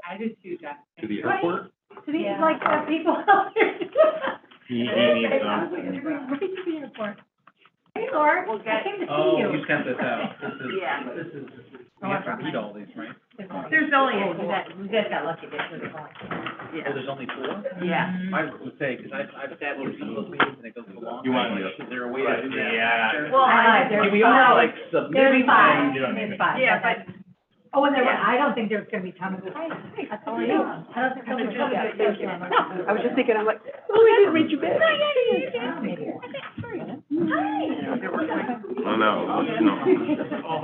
I do too, Jeff. To the airport? To the, like, people out there. He needs some. Right to the airport. Hey, Laura, We'll I get- came to see Oh, you. you sent this out. Yeah. This is, we have to read all these, right? There's only, We just got lucky to get through the call. Oh, there's only 4? Yeah. I would say, because I've sat with some of those meetings and it goes a long You want time. me to- Is there a way to do that? Yeah. Well, Can we all like submit? There's five, You know what I mean? there's five. Yeah, but, Oh, and there, Yeah. I don't think there's gonna be tons of. That's all I know. I don't think there's gonna be. I was just thinking, I'm like, oh, I didn't read you back. Oh, no, no.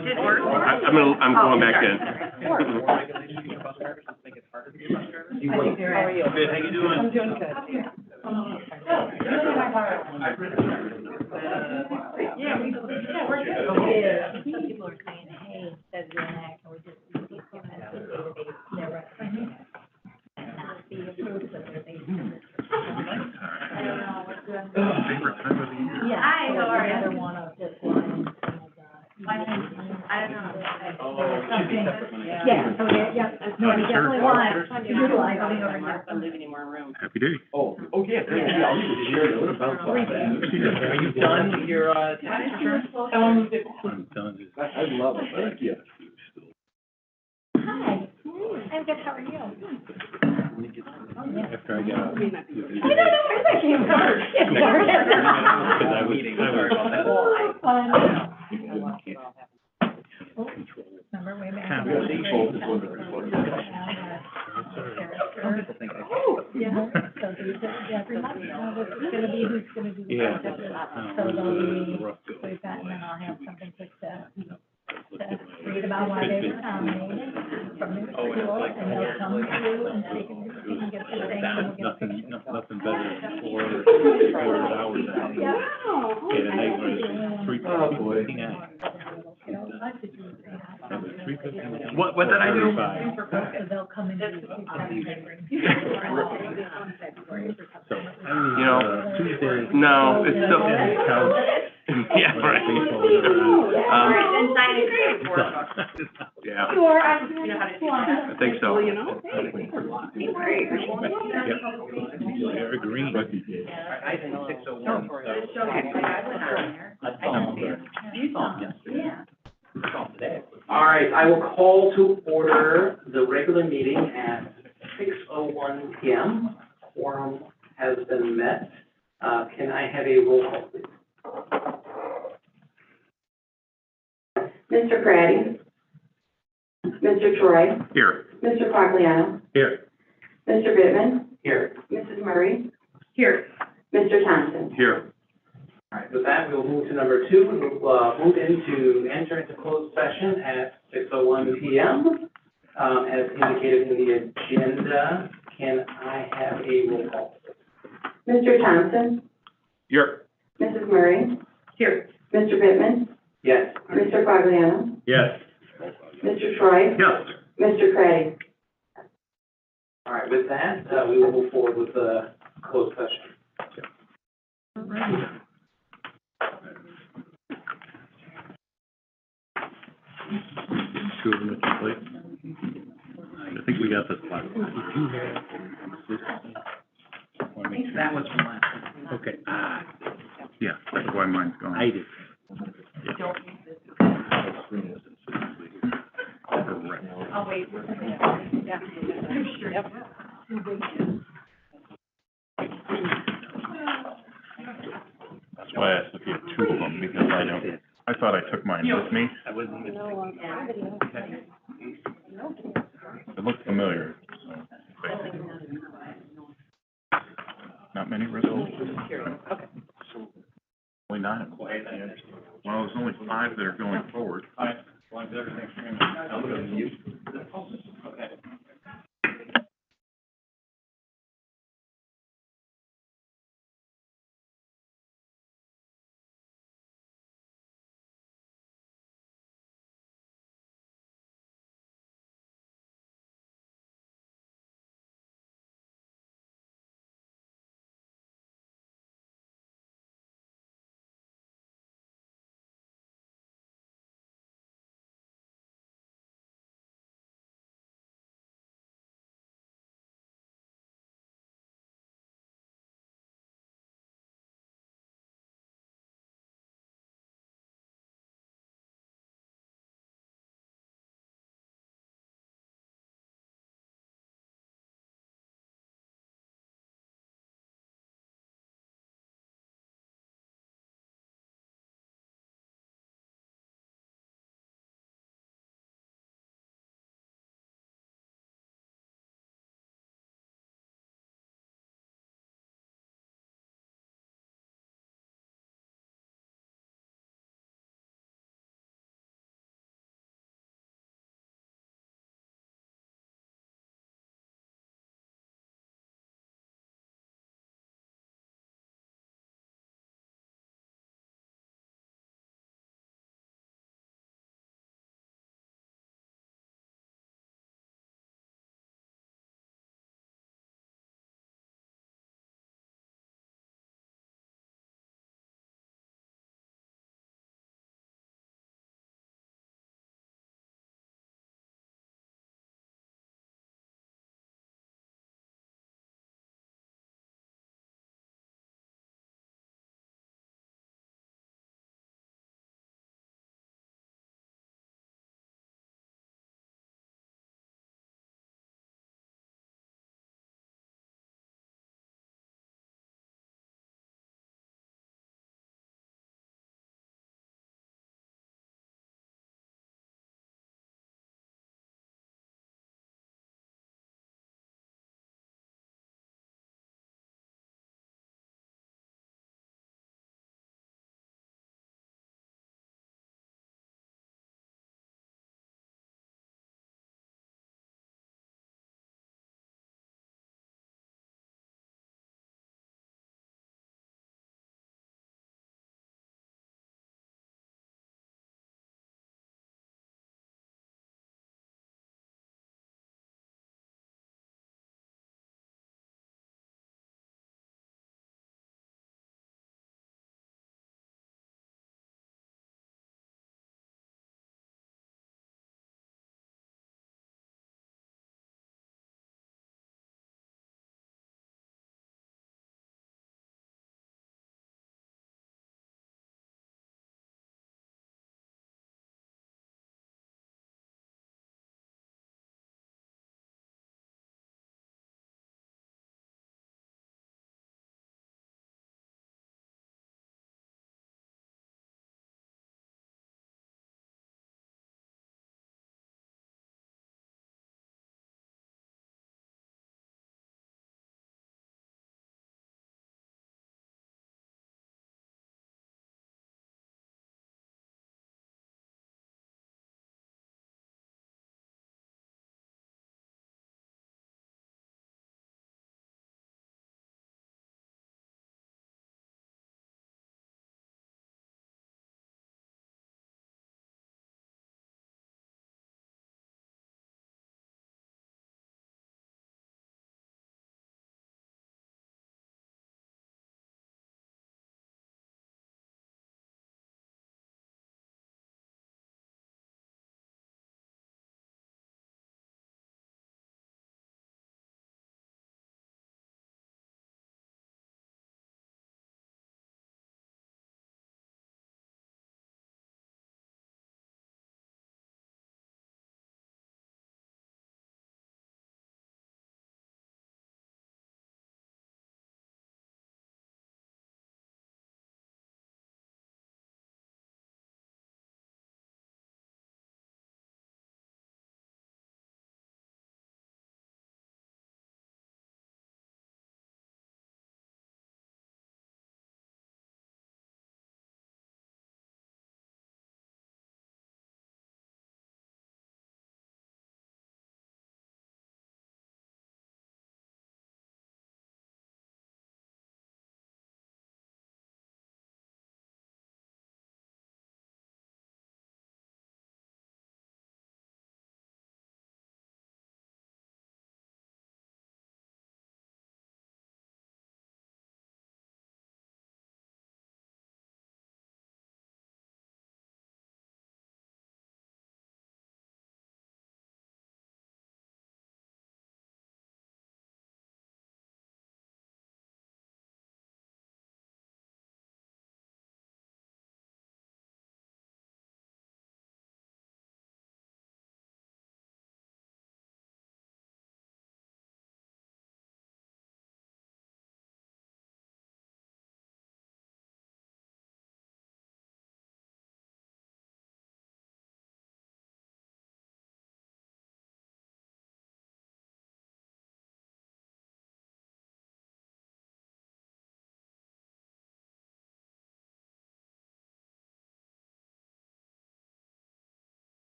did it work? I'm going back in. More regulations for bus drivers, let's make it harder to be a bus driver. How are you? Good, how you doing? I'm doing good. Yeah, we're good. Some people are saying, hey, instead of doing that, can we just use the database, their reference, and not be approved, so that they. I don't know what's good. Favorite time of the year. Yeah. Hi, how are you? Another one of just lines, I don't know. Oh, it should be separate money. Yeah, so, yeah, no, we definitely want to utilize it over here. I'm leaving any more room. Happy day. Oh, yeah, great, yeah, I'll leave it here, I'm gonna bounce off that. Are you done with your, tax return? I'm done. I love it, thank you. Hi, I'm good, how are you? After I get out. I don't know where that came from. Because I was, Meeting, sorry about that. Remember way back. Kind when of I was see grade both is seven, what it was. Some people think I Oh, yeah, so these are, every month, this is gonna be, who's gonna do the Yeah. project. So they'll be, we've got, and then I'll have something to read about why they were nominated from their school, and they'll come through and they can get their thing, and we'll get a picture. Nothing better than 4 hours a day. And a night where it's 3:59. What did I do? So they'll come in. So, you know, Tuesday. No, it's still. Yeah, right. And signing paperwork. Yeah. You are, You know how to do that? I think so. Well, you know. Great. They're green. I think 601, so. I went on there. I saw them. You saw them yesterday. Yeah. I saw them today. All right, I will call to order the regular meeting at 6:01 PM. Quorum has been met. Can I have a roll call, please? Mr. Craddy. Mr. Troy. Here. Mr. Quagliano. Here. Mr. Bittman. Here. Mrs. Murray. Here. Mr. Thompson. Here. All right, with that, we'll move to number 2, and we'll enter into closed session at 6:01 PM. As indicated in the agenda, can I have a roll call? Mr. Thompson. Here. Mrs. Murray. Here. Mr. Bittman. Yes. Mr. Quagliano. Yes. Mr. Troy. Yes. Mr. Craddy. All right, with that, we will move forward with the closed session. Two of them at your place. I think we got this last one. That was from last week. Okay. Yeah, that's why mine's gone. I did. I'll wait. Yeah. I'm sure. Yep. That's why I asked if you had 2 of them, because I thought I took mine with me. I wasn't even. It looked familiar, so basically. Not many resolutions. Okay. Only 9. Well, there's only 5 that are going forward. All right, as long as everything's. I'll go to you. Okay.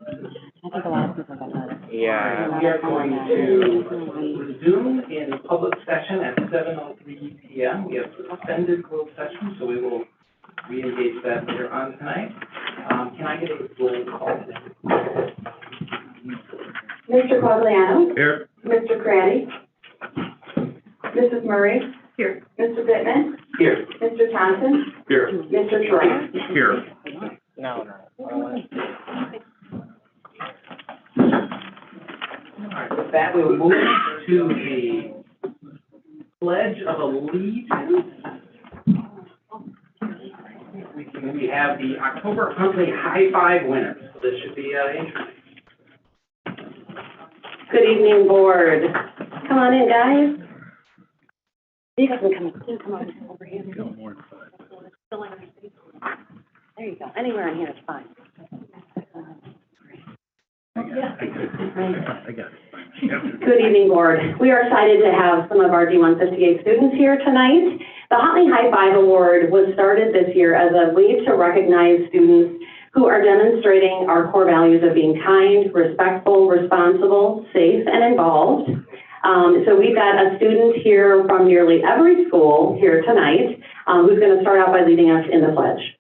think a lot of people got that. And we are going to resume in public session at 7:03 PM. We have suspended closed session, so we will re-engage that later on tonight. Can I get a roll call today? Mr. Quagliano? Here. Mr. Craddy? Mrs. Murray? Here. Mr. Pittman? Here. Mr. Thompson? Here. Mr. Troy? Here. No. All right, with that, we will move to the Pledge of Allegiance. We have the October Huntley High Five winners. So this should be interesting. Good evening, board. Come on in, guys. You guys can come over here. Got more than 5. There you go. Anywhere in here is fine. I got it. Good evening, board. We are excited to have some of our D158 students here tonight. The Huntley High Five Award was started this year as a way to recognize students who are demonstrating our core values of being kind, respectful, responsible, safe, and involved. So we've got a student here from nearly every school here tonight who's going to start out by leading us in the pledge.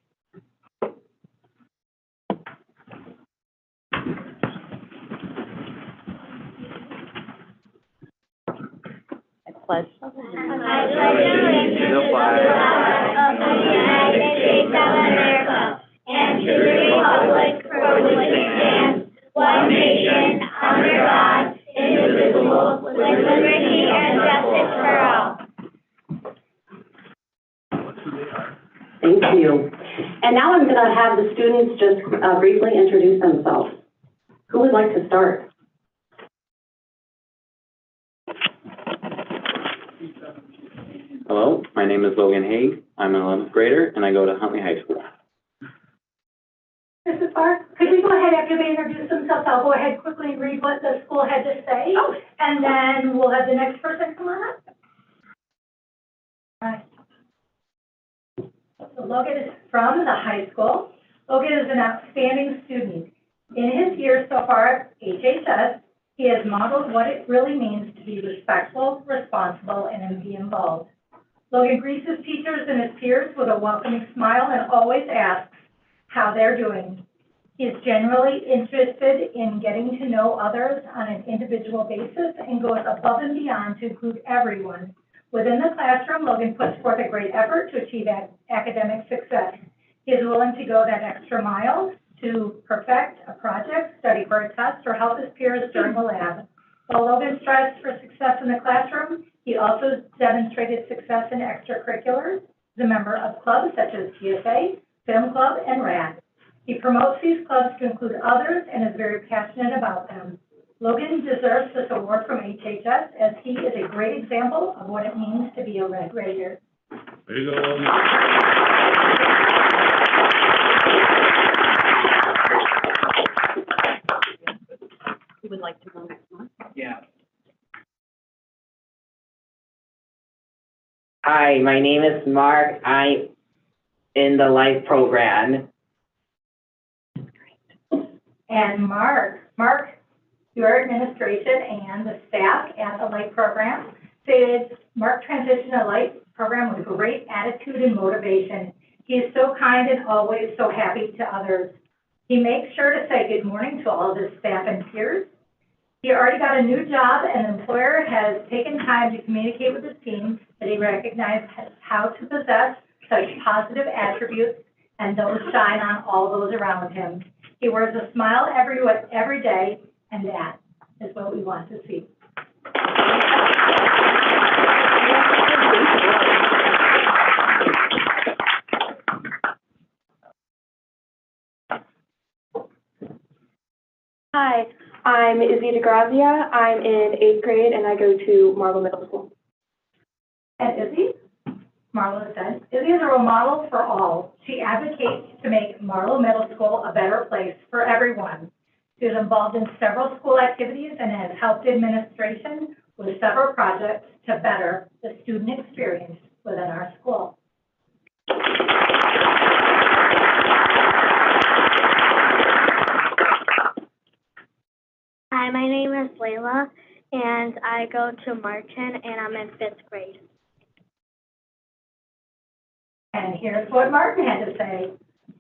Pledge. I pledge allegiance to the flag of the United States of America and to the republic for which it stands, one nation, under God, indivisible, with liberty and justice for all. Thank you. And now I'm going to have the students just briefly introduce themselves. Who would like to start? Hello, my name is Logan Haig. I'm an 11th grader, and I go to Huntley High School. Mrs. Barr, could we go ahead after they introduce themselves? I'll go ahead quickly and read what the school had to say. Oh. And then we'll have the next person come on up. All right. So Logan is from the high school. Logan is an outstanding student. In his years so far at HHS, he has modeled what it really means to be respectful, responsible, and be involved. Logan greets his teachers and his peers with a welcoming smile and always asks how they're doing. He is generally interested in getting to know others on an individual basis and goes above and beyond to include everyone. Within the classroom, Logan puts forth a great effort to achieve academic success. He is willing to go that extra mile to perfect a project, study for a test, or help his peers during the lab. While Logan strives for success in the classroom, he also demonstrated success in extracurriculars. He's a member of clubs such as GSA, Film Club, and RAD. He promotes these clubs to include others and is very passionate about them. Logan deserves this award from HHS as he is a great example of what it means to be a Red Raider. There you go, Logan. Who would like to go next one? Yeah. Hi, my name is Mark. I'm in the Life program. And Mark, your administration and the staff at the Light program stated Mark transitioned to Light program with great attitude and motivation. He is so kind and always so happy to others. He makes sure to say good morning to all of his staff and peers. He already got a new job, and the employer has taken time to communicate with his team that he recognizes how to possess such positive attributes, and those shine on all those around him. He wears a smile every day, and that is what we want to see. Hi, I'm Izzy DeGrazia. I'm in 8th grade, and I go to Marble Middle School. And Izzy, Marla said, Izzy is a role model for all. She advocates to make Marlowe Middle School a better place for everyone. She is involved in several school activities and has helped administration with several projects to better the student experience within our school. and I go to Martin, and I'm in 5th grade. And here's what Martin had to say.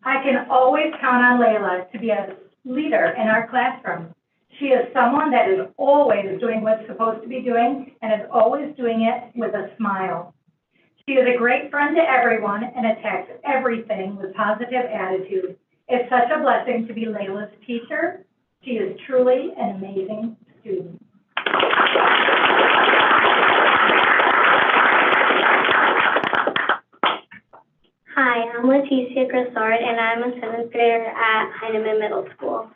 I can always count on Layla to be a leader in our classroom. She is someone that is always doing what's supposed to be doing and is always doing it with a smile. She is a great friend to everyone and attacks everything with positive attitude. It's such a blessing to be Layla's teacher. She is truly an amazing student. Hi, I'm Leticia Grassard, and I'm a 7th grader at Heinemann Middle School.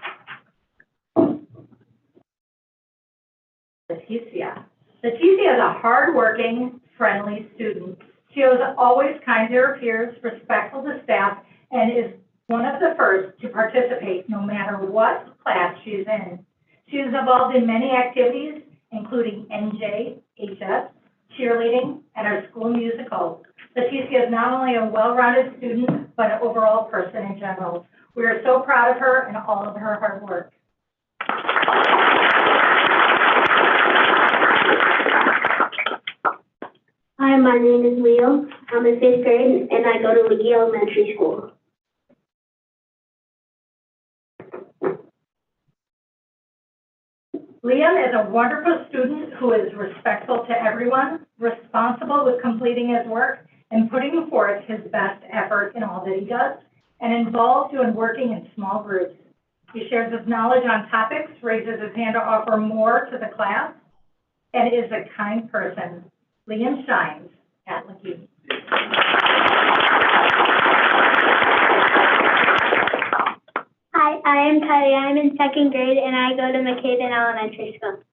Leticia. Leticia is a hardworking, friendly student. She is always kind to her peers, respectful to staff, and is one of the first to participate no matter what class she's in. She is involved in many activities, including NJ, HS, cheerleading, and our school musicals. Leticia is not only a well-rounded student, but an overall person in general. We are so proud of her and all of her hard work. Hi, my name is Leo. I'm in 5th grade, and I go to Lee Elementary School. Liam is a wonderful student who is respectful to everyone, responsible with completing his work, and putting forth his best effort in all that he does, and involved in working in small groups. He shares his knowledge on topics, raises his hand to offer more to the class, and is a kind person. Liam shines at Lee. Hi, I am Kylie. I'm in 2nd grade, and I go to McCaden Elementary School.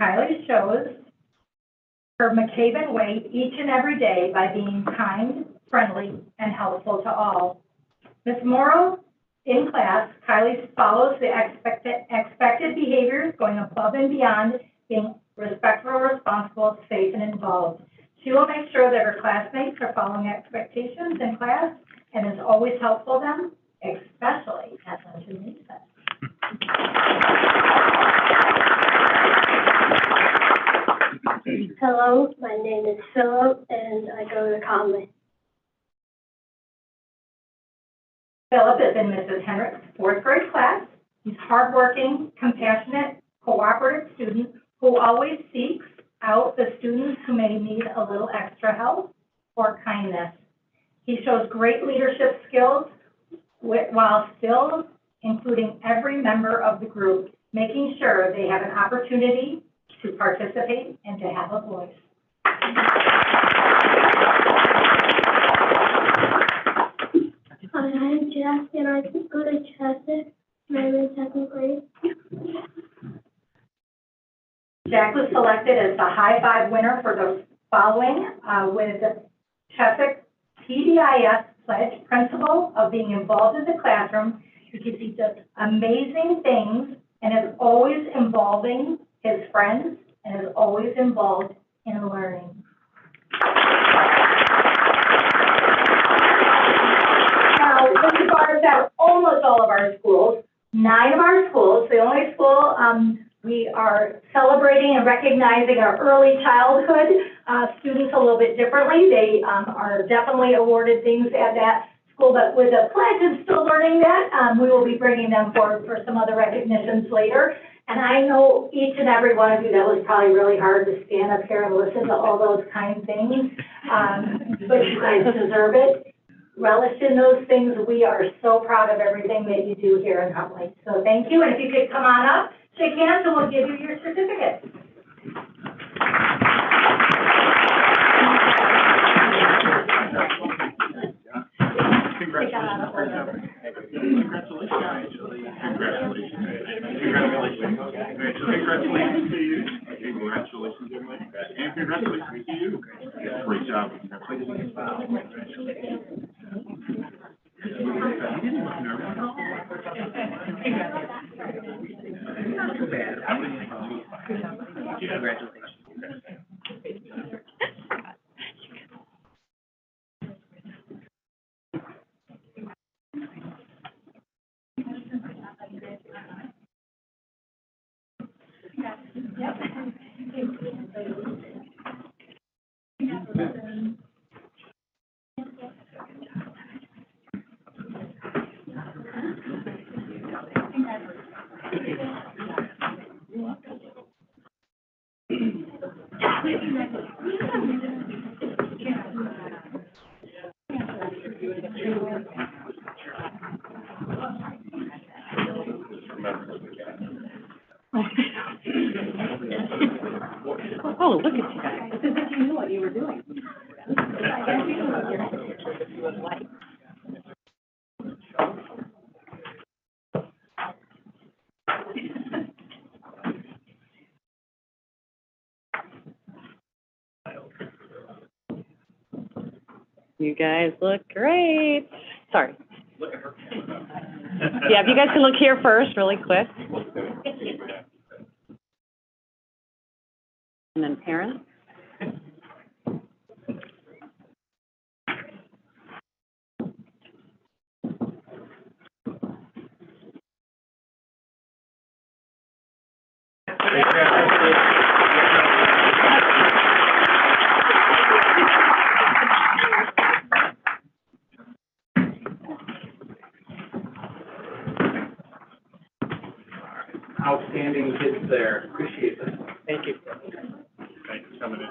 Kylie shows her McCaben way each and every day by being kind, friendly, and helpful to all. Ms. Morrow, in class, Kylie follows the expected behaviors, going above and beyond, being respectful, responsible, safe, and involved. She will make sure that her classmates are following expectations in class and is always helpful to them, especially at lunch and recess. Hello, my name is Philip, and I go to Conley. Philip is in Mrs. Henrich's 4th grade class. He's hardworking, compassionate, cooperative student who always seeks out the students who may need a little extra help or kindness. He shows great leadership skills while still including every member of the group, making sure they have an opportunity to participate and to have a voice. Hi, I'm Jack, and I go to Chester, and I'm in 2nd grade. Jack was selected as the high five winner for the following with the Chesapeake TDIS pledge principle of being involved in the classroom because he does amazing things and is always involving his friends and is always involved in learning. Now, this bars out almost all of our schools, 9 of our schools. The only school we are celebrating and recognizing our early childhood students a little bit differently. They are definitely awarded things at that school, but with a pledge and still learning that, we will be bringing them forward for some other recognitions later. And I know each and every one of you, that was probably really hard to stand up here and listen to all those kind things, but you guys deserve it. Relish in those things. We are so proud of everything that you do here in Huntley. So thank you, and if you could come on up, shake hands, and we'll give you your certificate. Congratulations to you. Congratulations, everybody. And congratulations to you. Great job. Congratulations. Not too bad. Congratulations. Oh, look at you guys. It's as if you knew what you were doing. I guess you know what your was like. You guys look great. Sorry. Yeah, if you guys can look here first, really quick. And then parents. Outstanding kids there, appreciate it. Thank you. Thanks for coming in.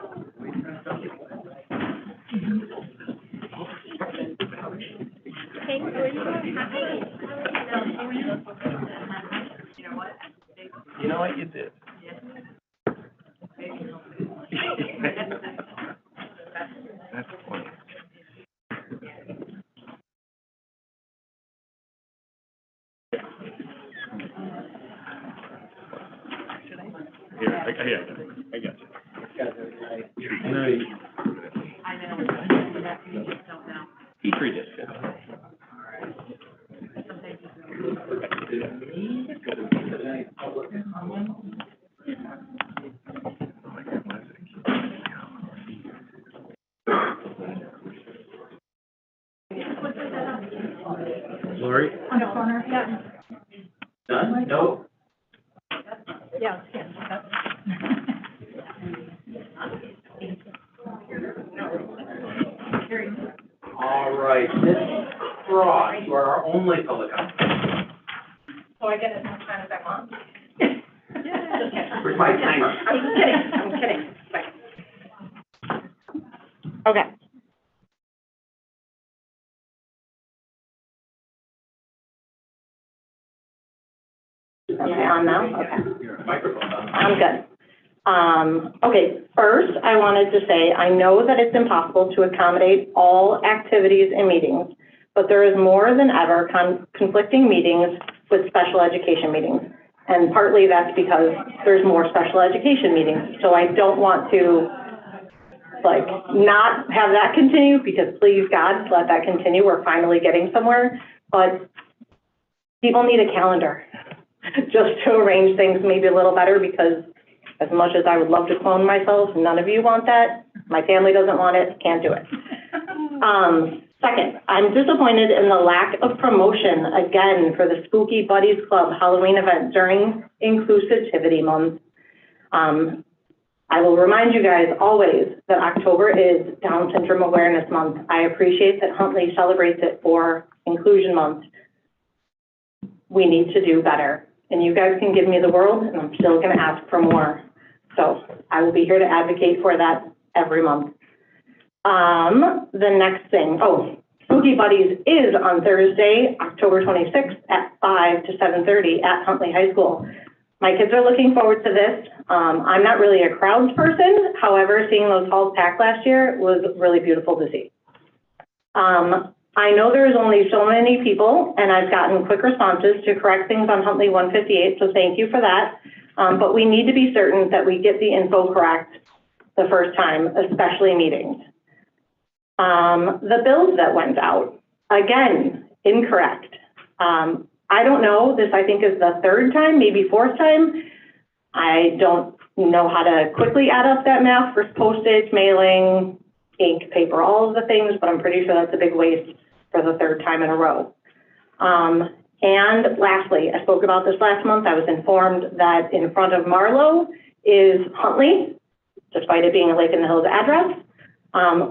You know what you did? That's funny. Here, I got you. No, I know, you just don't know. he treated it. Lori? On the corner, yeah. None? No? Yeah. All right, Ms. Cross, you are our only public comment. So I get as much time as I want? Where's my timer? I'm kidding. Okay. Am I on now? Okay. Your microphone's on. I'm good. Okay, first, I wanted to say, I know that it's impossible to accommodate all activities and meetings, but there is more than ever conflicting meetings with special education meetings. And partly that's because there's more special education meetings. So I don't want to, not have that continue, because please, God, let that continue. We're finally getting somewhere. But people need a calendar just to arrange things maybe a little better, because as much as I would love to clone myself, none of you want that. My family doesn't want it, can't do it. Second, I'm disappointed in the lack of promotion, again, for the Spooky Buddies Club Halloween event during Inclusivity Month. I will remind you guys always that October is Down Syndrome Awareness Month. I appreciate that Huntley celebrates it for Inclusion Month. We need to do better. And you guys can give me the world, and I'm still going to ask for more. So I will be here to advocate for that every month. The next thing, Spooky Buddies is on Thursday, October 26th at 5 to 7:30 at Huntley High School. My kids are looking forward to this. I'm not really a crowds person. However, seeing those halls packed last year was really beautiful to see. I know there's only so many people, and I've gotten quick responses to correct things on Huntley 158, so thank you for that. But we need to be certain that we get the info correct the first time, especially meetings. The bills that went out, again, incorrect. I don't know, this I think is the third time, maybe fourth time. I don't know how to quickly add up that math for postage, mailing, ink, paper, all of the things, but I'm pretty sure that's a big waste for the third time in a row. And lastly, I spoke about this last month. I was informed that in front of Marlowe is Huntley, despite it being a Lake in the Hills address.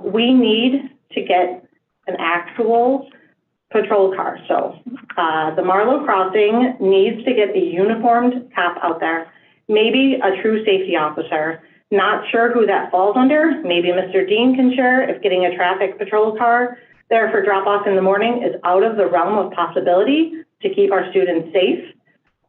We need to get an actual patrol car. So the Marlowe crossing needs to get a uniformed cop out there, maybe a true safety officer. Not sure who that falls under. Maybe Mr. Dean can share if getting a traffic patrol car there for drop-off in the morning is out of the realm of possibility to keep our students safe.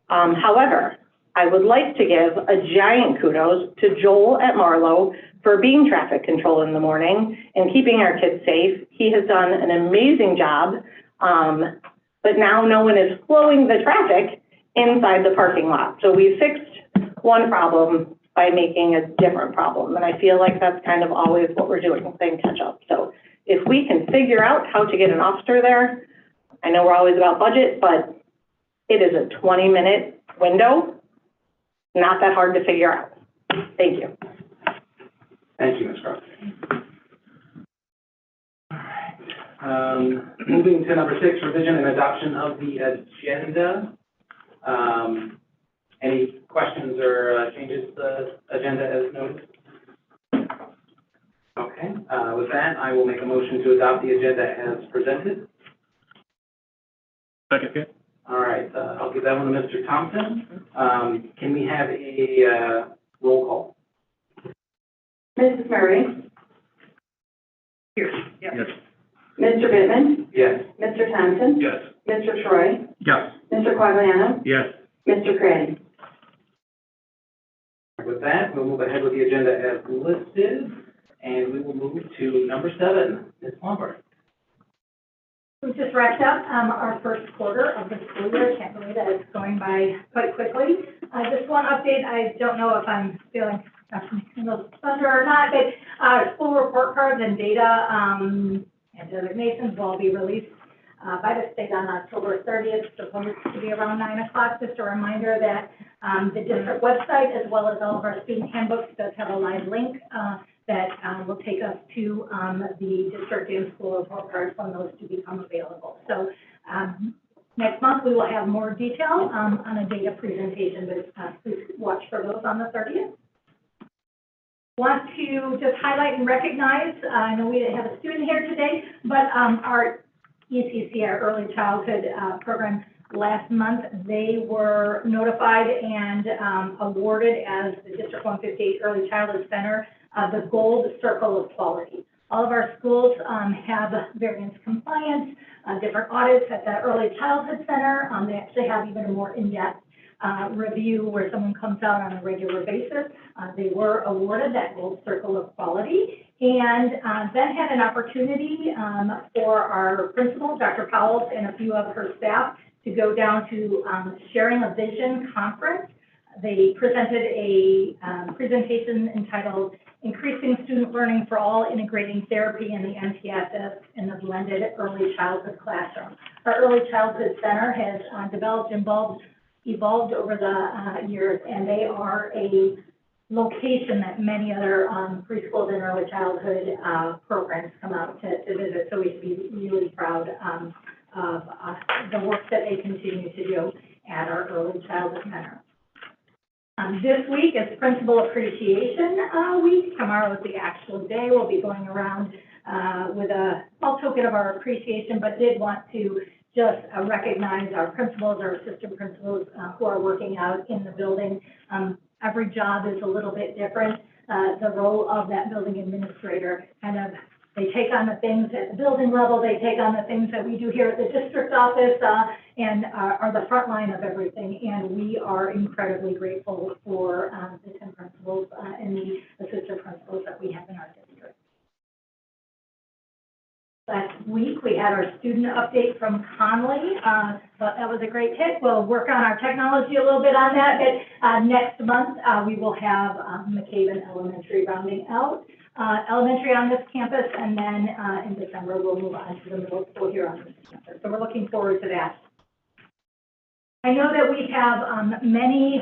However, I would like to give a giant kudos to Joel at Marlowe for being traffic control in the morning and keeping our kids safe. He has done an amazing job, but now no one is flowing the traffic inside the parking lot. So we fixed one problem by making a different problem, and I feel like that's kind of always what we're doing, playing catch up. So if we can figure out how to get an officer there, I know we're always about budget, but it is a 20-minute window, not that hard to figure out. Thank you. Thank you, Ms. Crosby. All right. Moving to number 6, revision and adoption of the agenda. Any questions or changes to the agenda as noted? Okay. With that, I will make a motion to adopt the agenda as presented. Second. All right. I'll give that one to Mr. Thompson. Can we have a roll call? Mrs. Murray? Here, yeah. Yes. Mr. Bittman, Yes. Mr. Thompson? Yes. Mr. Troy? Yes. Mr. Quagliano? Yes. Mr. Craddy? With that, we'll move ahead with the agenda as listed, and we will move to number 7, Ms. Lombard. We just wrapped up our first quarter of the school year. Can't believe that it's going by quite quickly. Just one update. I don't know if I'm feeling thunder or not, but school report cards and data and designations will all be released by the state on October 30th, supposed to be around 9 o'clock. Just a reminder that the district website, as well as all of our student handbooks, does have a live link that will take us to the district and school report cards when those do become available. So next month we will have more detail on a data presentation, but please watch for those on the 30th. Want to just highlight and recognize, I know we didn't have a student here today, but our ECC, our early childhood program, last month, they were notified and awarded as the District 158 Early Childhood Center the Gold Circle of Quality. All of our schools have variance compliance, different audits at the Early Childhood Center. They actually have even a more in-depth review where someone comes out on a regular basis. They were awarded that Gold Circle of Quality, and then had an opportunity for our principal, Dr. Powell, and a few of her staff to go down to Sharing a Vision conference. They presented a presentation entitled Increasing Student Learning for All, Integrating Therapy in the MTSS in the Blended Early Childhood Classroom. Our Early Childhood Center has developed and evolved over the years, and they are a location that many other preschools and early childhood programs come out to visit. So we should be really proud of the work that they continue to do at our Early Childhood Center. This week is Principal Appreciation Week. Tomorrow is the actual day. We'll be going around with a small token of our appreciation, but did want to just recognize our principals, our assistant principals who are working out in the building. Every job is a little bit different. The role of that building administrator, they take on the things at the building level, they take on the things that we do here at the district office, and are the front line of everything. And we are incredibly grateful for the 10 principals and the assistant principals that we have in our district. Last week, we had our student update from Conley. Thought that was a great hit. We'll work on our technology a little bit on that, but next month, we will have McCaven Elementary rounding out. Elementary on this campus, and then in December, we'll move on to the middle school here on this campus. So we're looking forward to that. I know that we have many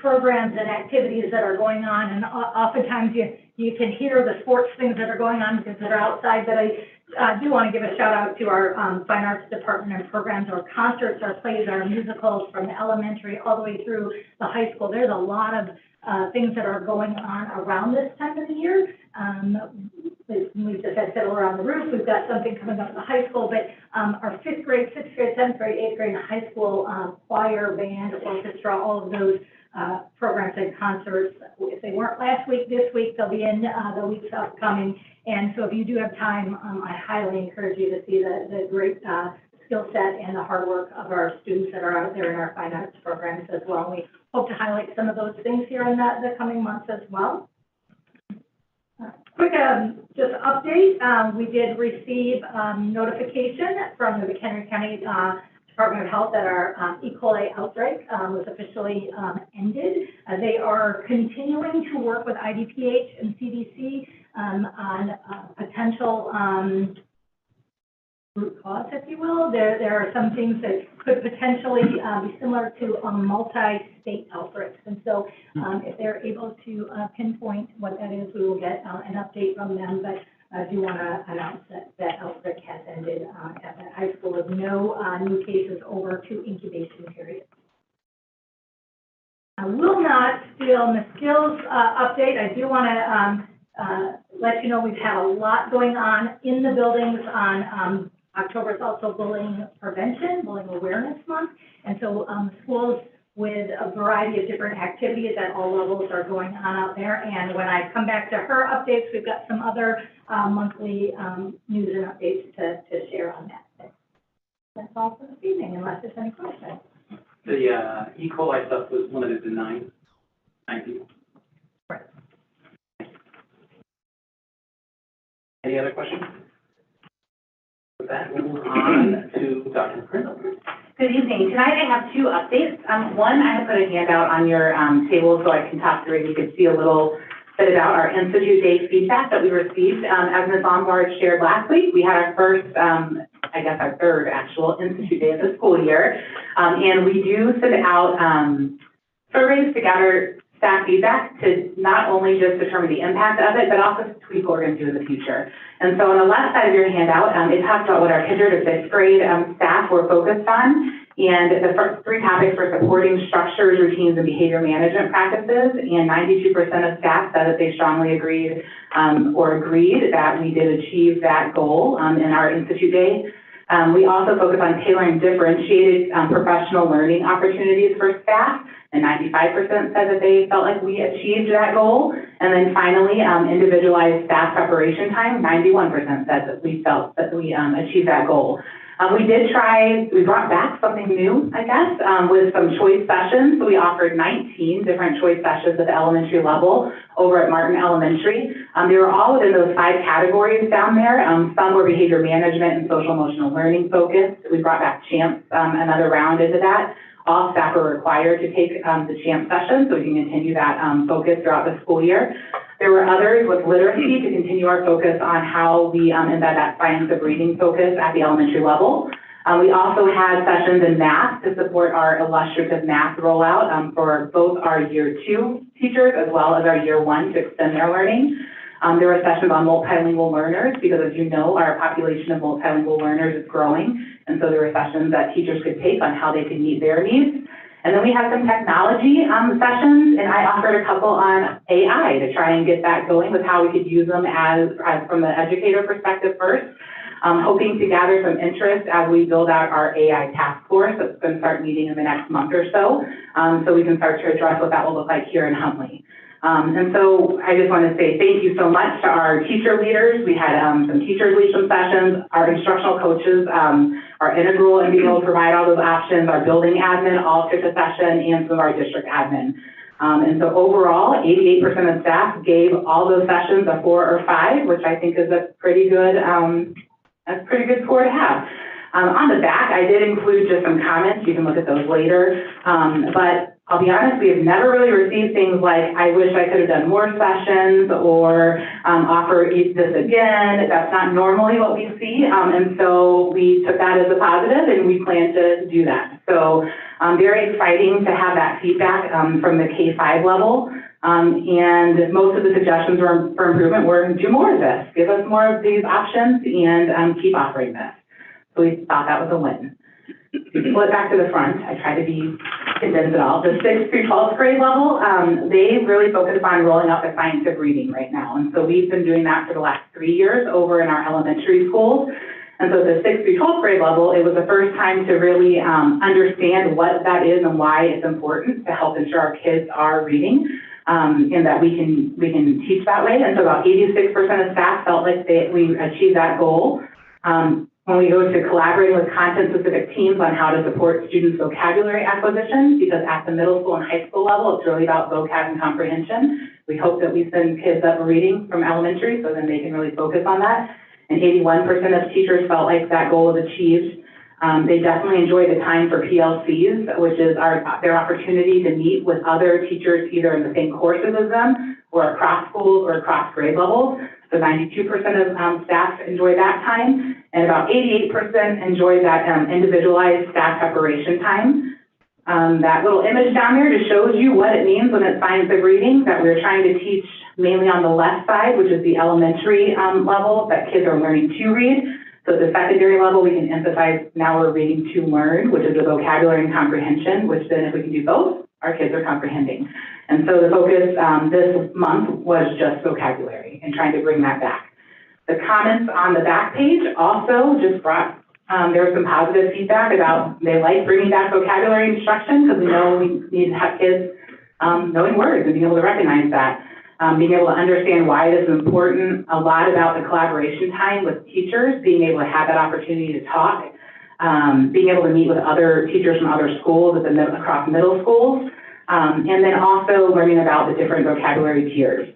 programs and activities that are going on, and oftentimes you can hear the sports things that are going on because they're outside, but I do want to give a shout out to our fine arts department and programs, our concerts, our plays, our musicals from the elementary all the way through the high school. There's a lot of things that are going on around this time of the year. We just had Fiddle Around the Roof. We've got something coming up at the high school, but our 5th grade, 6th grade, 7th grade, 8th grade, and high school choir, band, orchestra, all of those programs and concerts. If they weren't last week, this week, they'll be in the weeks upcoming. And so if you do have time, I highly encourage you to see the great skill set and the hard work of our students that are out there in our fine arts programs as well. We hope to highlight some of those things here in the coming months as well. Quick just update, we did receive notification from the McHenry County Department of Health that our E. coli outbreak was officially ended. They are continuing to work with IDPH and CDC on potential root cause, if you will. There are some things that could potentially be similar to a multi-state outbreaks. And so if they're able to pinpoint what that is, we will get an update from them. But I do want to announce that outbreak has ended at that high school with no new cases over 2 incubation periods. I will not steal Ms. Gill's update. I do want to let you know we've had a lot going on in the buildings on October is also Bullying Prevention, Bullying Awareness Month, and so schools with a variety of different activities at all levels are going on out there. And when I come back to her updates, we've got some other monthly news and updates to share on that. That's all for this evening, unless there's any questions. The E. coli stuff was limited to 9 people. Right. Any other questions? With that, we'll move on to Dr. Crandall. Good evening. Tonight I have 2 updates. One, I have put a handout on your table so I can talk through it. You can see a little bit about our Institute Day feedback that we received. As Ms. Lombard shared last week, we had our first, I guess our third actual Institute Day of the school year. And we do send out surveys to gather staff feedback to not only just determine the impact of it, but also to tweak what we're going to do in the future. And so on the left side of your handout, it talks about what our kinder to 5th grade staff were focused on. And the first 3 topics were supporting structures, routines, and behavior management practices. And 92% of staff said that they strongly agreed that we did achieve that goal in our Institute Day. We also focus on tailoring differentiated professional learning opportunities for staff, and 95% said that they felt like we achieved that goal. And then finally, individualized staff preparation time, 91% said that we felt that we achieved that goal. We brought back something new, I guess, with some choice sessions. So we offered 19 different choice sessions at the elementary level over at Martin Elementary. They were all within those 5 categories down there. Some were behavior management and social emotional learning focused. We brought back CHAMP, another round into that. All staff are required to take the CHAMP session so we can continue that focus throughout the school year. There were others with literacy to continue our focus on how we embed that science of reading focus at the elementary level. We also had sessions in math to support our illustrative math rollout for both our year 2 teachers as well as our year 1 to extend their learning. There were sessions on multilingual learners because, as you know, our population of multilingual learners is growing. And so there were sessions that teachers could take on how they could meet their needs. And then we had some technology sessions, and I offered a couple on AI to try and get that going with how we could use them as from the educator perspective first. Hoping to gather some interest as we build out our AI task force that's going to start meeting in the next month or so, so we can start to address what that will look like here in Huntley. And so I just want to say thank you so much to our teacher leaders. We had some teachers lead some sessions. Our instructional coaches are integral in being able to provide all those options. Our building admin all took a session, and some of our district admin. And so overall, 88% of staff gave all those sessions a 4 or 5, which I think is a pretty good score to have. On the back, I did include just some comments. You can look at those later. But I'll be honest, we have never really received things like, I wish I could have done more sessions, or offer this again. That's not normally what we see. And so we took that as a positive, and we plan to do that. So very exciting to have that feedback from the K-5 level. And most of the suggestions for improvement were do more of this, give us more of these options, and keep offering this. So we thought that was a win. Flip back to the front. I try to be condensed it all. The 6th through 12th grade level, they really focus on rolling out the science of reading right now. And so we've been doing that for the last 3 years over in our elementary schools. And so at the 6th through 12th grade level, it was the first time to really understand what that is and why it's important to help ensure our kids are reading, and that we can teach that way. And so about 86% of staff felt like we achieved that goal. When we go to collaborating with content-specific teams on how to support students' vocabulary acquisition, because at the middle school and high school level, it's really about vocab and comprehension. We hope that we send kids up reading from elementary so then they can really focus on that. And 81% of teachers felt like that goal was achieved. They definitely enjoy the time for PLCs, which is their opportunity to meet with other teachers either in the same courses as them or across schools or across grade levels. So 92% of staff enjoy that time, and about 88% enjoy that individualized staff preparation time. That little image down there just shows you what it means when it's science of reading, that we're trying to teach mainly on the left side, which is the elementary level, that kids are learning to read. So at the secondary level, we can emphasize now we're reading to learn, which is the vocabulary and comprehension, which then if we can do both, our kids are comprehending. And so the focus this month was just vocabulary and trying to bring that back. The comments on the back page also just brought, there was some positive feedback about they like bringing back vocabulary instruction because we know we need to have kids knowing words and being able to recognize that. Being able to understand why this is important, a lot about the collaboration time with teachers, being able to have that opportunity to talk, being able to meet with other teachers from other schools across middle schools, and then also learning about the different vocabulary tiers.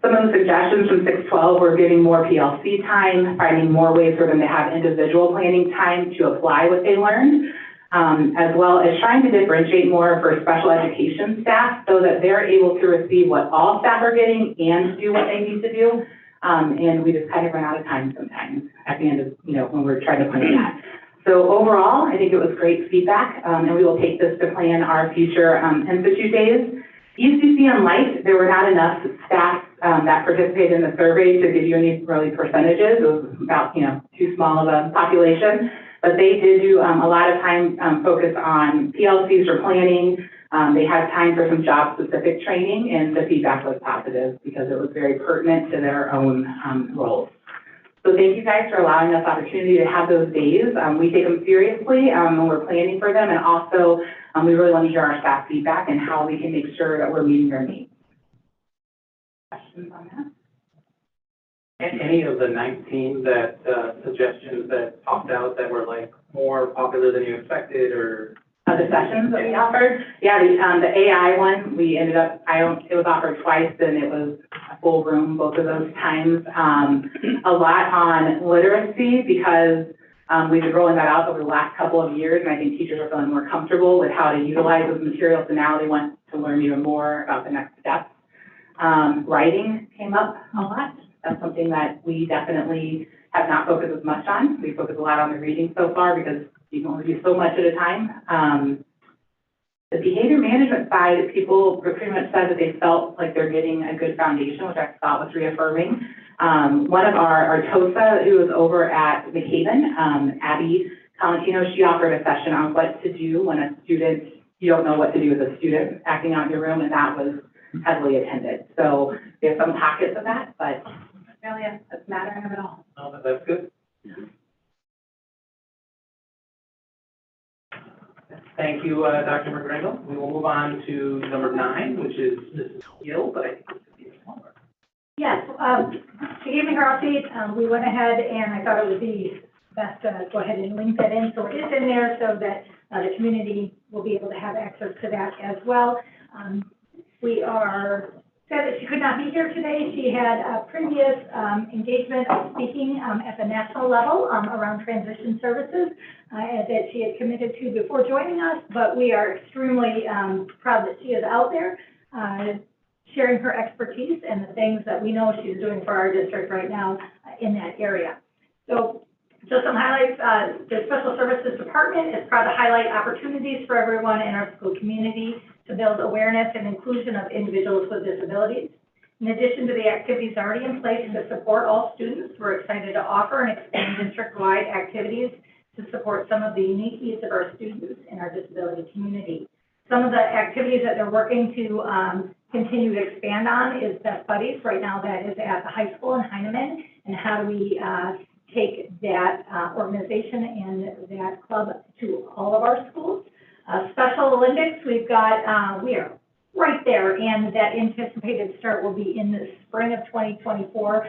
Some of the suggestions from 612 were giving more PLC time, finding more ways for them to have individual planning time to apply what they learned, as well as trying to differentiate more for special education staff so that they're able to receive what all staff are getting and do what they need to do. And we just kind of run out of time sometimes at the end of, when we're trying to plan that. So overall, I think it was great feedback, and we will take this to plan our future Institute days. ECC and Light, there were not enough staff that participated in the survey to give you any really percentages. It was about, too small of a population. But they did do a lot of time focused on PLCs for planning. They had time for some job-specific training, and the feedback was positive because it was very pertinent to their own roles. So thank you guys for allowing us the opportunity to have those days. We take them seriously when we're planning for them, and also we really want to hear our staff feedback and how we can make sure that we're meeting their needs. Questions on that? Any of the 19 suggestions that popped out that were like more popular than you expected, or? The sessions that we offered? Yeah, the AI one, we ended up, it was offered twice, and it was a full room both of those times. A lot on literacy because we've been rolling that out over the last couple of years, and I think teachers are feeling more comfortable with how to utilize those materials, and now they want to learn even more about the next steps. Writing came up a lot. That's something that we definitely have not focused as much on. We focus a lot on the reading so far because you can only do so much at a time. The behavior management side, people pretty much said that they felt like they're getting a good foundation, which I thought was reaffirming. One of our TOSA, who was over at McHaven, Abby Colantino, she offered a session on what to do when a student, you don't know what to do with a student acting out in your room, and that was heavily attended. So there's some pockets of that, but really it's a matter of it all. Oh, that's good. Thank you, Dr. McGregor. We will move on to number 9, which is Mrs. Gill, but I think it's going to be smaller. Yes, she gave me her update. We went ahead and I thought it would be best to go ahead and link that in. So it is in there so that the community will be able to have access to that as well. We are said that she could not be here today. She had a previous engagement of speaking at the national level around transition services that she had committed to before joining us, but we are extremely proud that she is out there sharing her expertise and the things that we know she's doing for our district right now in that area. So just some highlights. The Special Services Department is proud to highlight opportunities for everyone in our school community to build awareness and inclusion of individuals with disabilities. In addition to the activities already in place to support all students, we're excited to offer and expand district-wide activities to support some of the unique needs of our students in our disability community. Some of the activities that they're working to continue to expand on is Best Buddies. Right now that is at the high school in Heinemann, and how do we take that organization and that club to all of our schools. Special Olympics, we are right there, and that anticipated start will be in the spring of 2024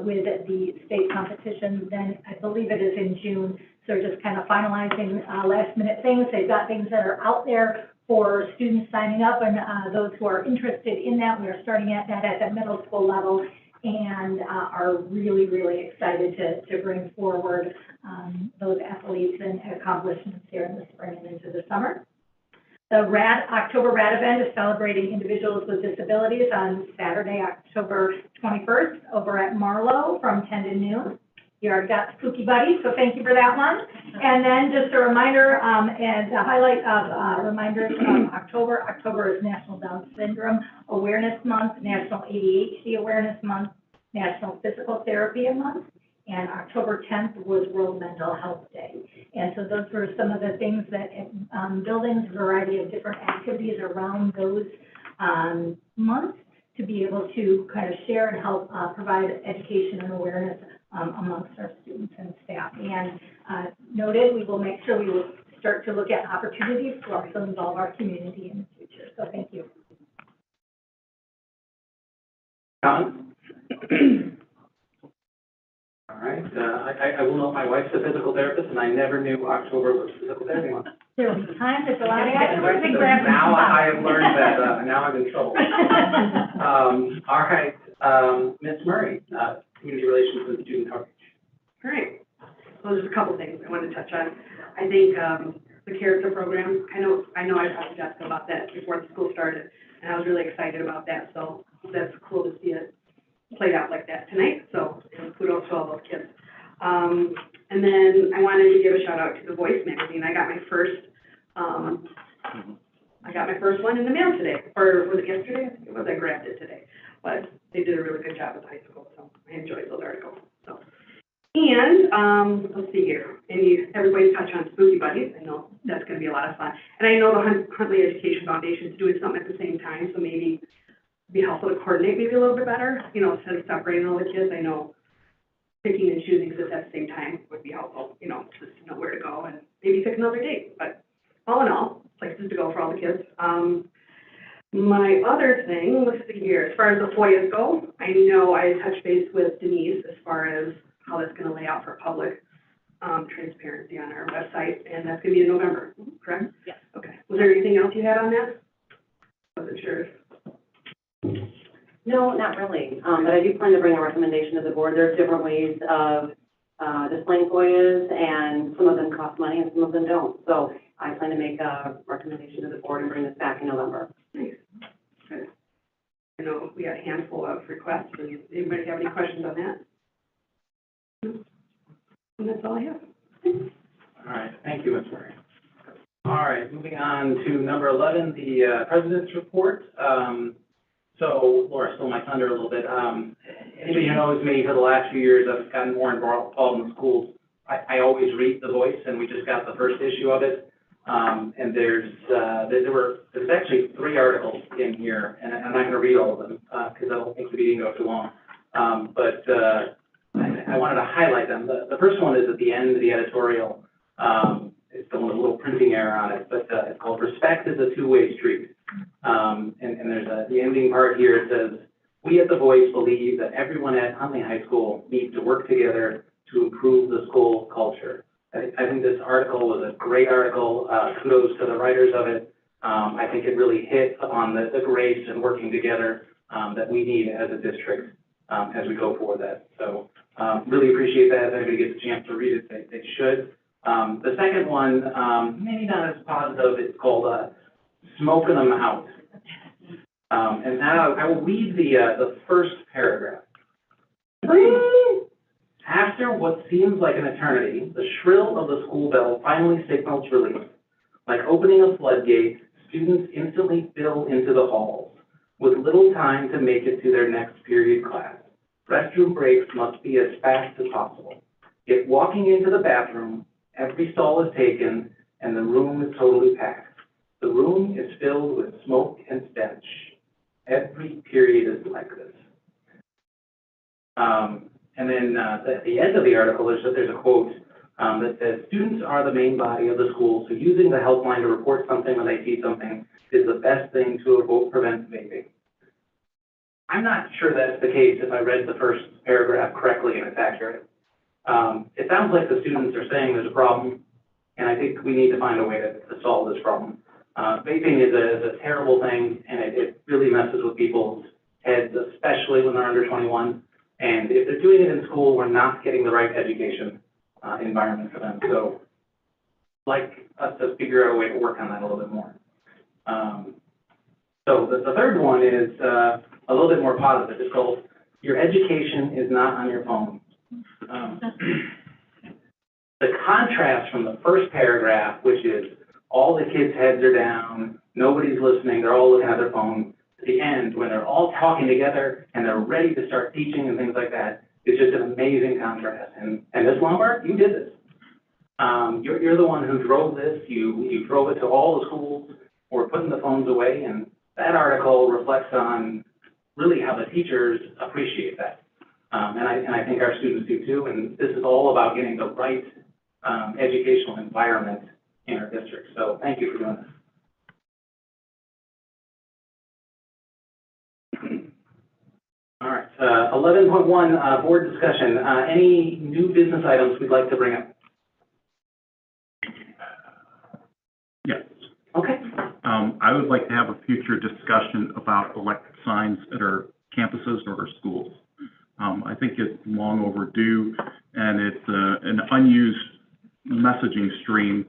with the state competition. Then I believe it is in June, so just kind of finalizing last minute things. They've got things that are out there for students signing up, and those who are interested in that. We are starting at that at the middle school level, and are really, really excited to bring forward those athletes and accomplishments here in the spring and into the summer. The October RAD event is celebrating individuals with disabilities on Saturday, October 21st, over at Marlowe from 10 to noon. You already got Spooky Buddies, so thank you for that one. And then just a reminder, and a highlight of reminders of October. October is National Down Syndrome Awareness Month, National ADHD Awareness Month, National Physical Therapy Month, and October 10th was World Mental Health Day. And so those were some of the things that building a variety of different activities around those months to be able to kind of share and help provide education and awareness amongst our students and staff. And noted, we will make sure we will start to look at opportunities to also involve our community in the future. So thank you. Colin? All right, I will note my wife's a physical therapist, and I never knew October was physical therapy month. There will be time to go out afterwards and grab some Now pop. I have learned that, now I'm in trouble. All right, Ms. Murray, Community Relations and Student Outreach. Great. Well, there's a couple things I wanted to touch on. I think the character program, I know I talked to Jessica about that before the school started, and I was really excited about that, so that's cool to see it played out like that tonight, so kudos to all those kids. And then I wanted to give a shout out to The Voice magazine. I got my first one in the mail today, or was it yesterday? It was, I grabbed it today, but they did a really good job at the high school, so I enjoyed those articles. So, and let's see here, and everybody's touched on Spooky Buddies. I know that's going to be a lot of fun, and I know the Huntley Education Foundation is doing something at the same time, so maybe it'd be helpful to coordinate maybe a little bit better, you know, instead of separating all the kids. I know picking and choosing kids at the same time would be helpful, you know, just to know where to go and maybe pick another date. But all in all, places to go for all the kids. My other thing, let's see here, as far as the FOIAs go, I know I touched base with Denise as far as how that's going to lay out for public transparency on our website, and that's going to be in November, correct? Yes. Okay. Was there anything else you had on that? Wasn't sure. No, not really, but I do plan to bring a recommendation to the board. There's different ways of displaying FOIAs, and some of them cost money and some of them don't. So I plan to make a recommendation to the board and bring this back in November. Nice. Good. I know we got a handful of requests. Does anybody have any questions on that? No? And that's all I have. All right, thank you, Ms. Murray. All right, moving on to number 11, the President's Report. So Laura stole my thunder a little bit. Anybody who knows me for the last few years, I've gotten more involved in the schools. I always read The Voice, and we just got the first issue of it. And there's actually 3 articles in here, and I'm not going to read all of them because I don't think the meeting goes too long. But I wanted to highlight them. The first one is at the end of the editorial. It's the one with a little printing error on it, but it's called "Respect is a Two-Way Street." And there's the ending part here. It says, "We at The Voice believe that everyone at Huntley High School needs to work together to improve the school culture." I think this article was a great article. Kudos to the writers of it. I think it really hit upon the grace and working together that we need as a district as we go forward that. So really appreciate that. If anybody gets a chance to read it, they should. The second one, maybe not as positive. It's called "Smoking Them Out." And now I will read the first paragraph. After what seems like an eternity, the shrill of the school bell finally signals relief. Like opening a floodgate, students instantly fill into the halls, with little time to make it to their next period class. Restroom breaks must be as fast as possible. Yet walking into the bathroom, every stall is taken, and the room is totally packed. The room is filled with smoke and stench. Every period is like this. And then at the end of the article, there's a quote that says, "Students are the main body of the school, so using the helpline to report something when they see something is the best thing to prevent vaping." I'm not sure that's the case if I read the first paragraph correctly and it's accurate. It sounds like the students are saying there's a problem, and I think we need to find a way to solve this problem. Vaping is a terrible thing, and it really messes with people's heads, especially when they're under 21. And if they're doing it in school, we're not getting the right education environment for them. So I'd like us to figure out a way to work on that a little bit more. So the third one is a little bit more positive. It's called "Your Education is Not on Your Phone." The contrast from the first paragraph, which is all the kids' heads are down, nobody's listening, they're all looking at their phone, to the end, when they're all talking together and they're ready to start teaching and things like that, it's just an amazing contrast. And Ms. Lombard, you did this. You're the one who drove this. You drove it to all the schools. We're putting the phones away, and that article reflects on really how the teachers appreciate that. And I think our students do too, and this is all about getting the right educational environment in our district. So thank you for doing this. All right, 11.1, board discussion. Any new business items we'd like to bring up? Yes. Okay. I would like to have a future discussion about electric signs at our campuses or our schools. I think it's long overdue, and it's an unused messaging stream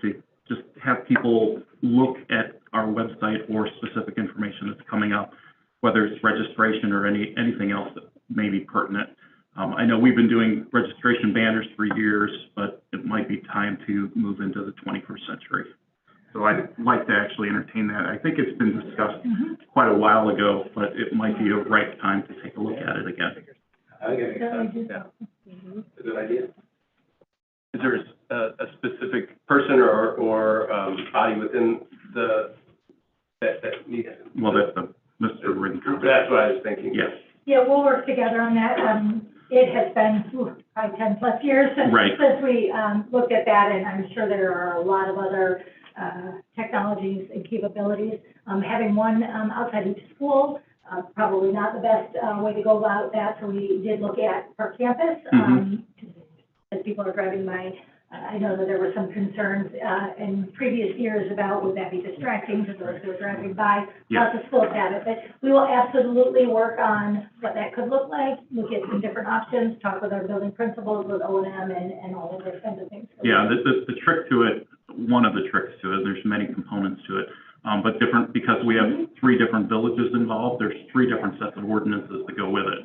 to just have people look at our website or specific information that's coming up, whether it's registration or anything else that may be pertinent. I know we've been doing registration banners for years, but it might be time to move into the 21st century. So I'd like to actually entertain that. I think it's been discussed quite a while ago, but it might be a right time to take a look at it again. I think it makes sense. Yeah. It's a good idea. Is there a specific person or body within that needs? Well, that's the Mr. Ridden. That's what I was thinking. Yes. Yeah, we'll work together on that. It has been probably 10 plus years since we looked at that, and I'm sure there are a lot of other technologies and capabilities. Having one outside each school, probably not the best way to go about that, so we did look at per campus. As people are driving by, I know that there were some concerns in previous years about would that be distracting to those who are driving by. Lots of schools have it, but we will absolutely work on what that could look like, look at some different options, talk with our building principals, with O&M, and all of those kinds of things. Yeah, the trick to it, one of the tricks to it, there's many components to it, but different, because we have 3 different villages involved, there's 3 different sets of ordinances that go with it.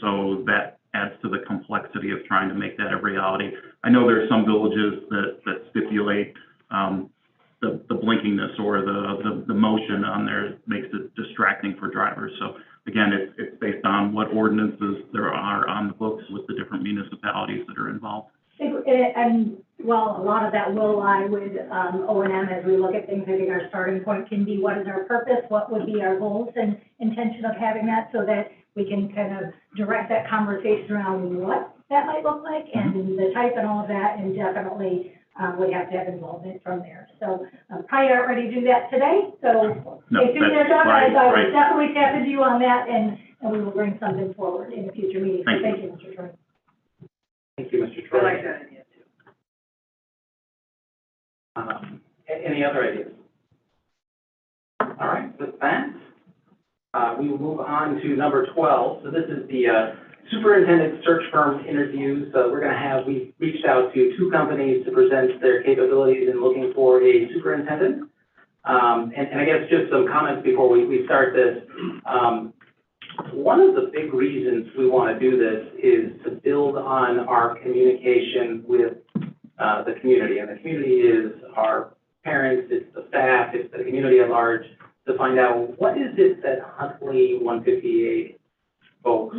So that adds to the complexity of trying to make that a reality. I know there are some villages that stipulate the blinkingness or the motion on there makes it distracting for drivers. So again, it's based on what ordinances there are on the books with the different municipalities that are involved. And well, a lot of that will lie with O&M as we look at things. I think our starting point can be what is our purpose, what would be our goals and intention of having that, so that we can kind of direct that conversation around what that might look like and the type and all of that, and definitely we have to have involvement from there. So probably aren't ready to do that today, so stay tuned there, Doug. I will definitely tap into you on that, and we will bring something forward in a future meeting. So thank you, Mr. Troy. Thank you, Mr. Troy. I like that idea too. Any other ideas? All right, with that, we will move on to number 12. So this is the superintendent search firm interviews. We reached out to 2 companies to present their capabilities in looking for a superintendent. And I guess just some comments before we start this. One of the big reasons we want to do this is to build on our communication with the community. And the community is our parents, it's the staff, it's the community at large, to find out what is it that Huntley 158 folks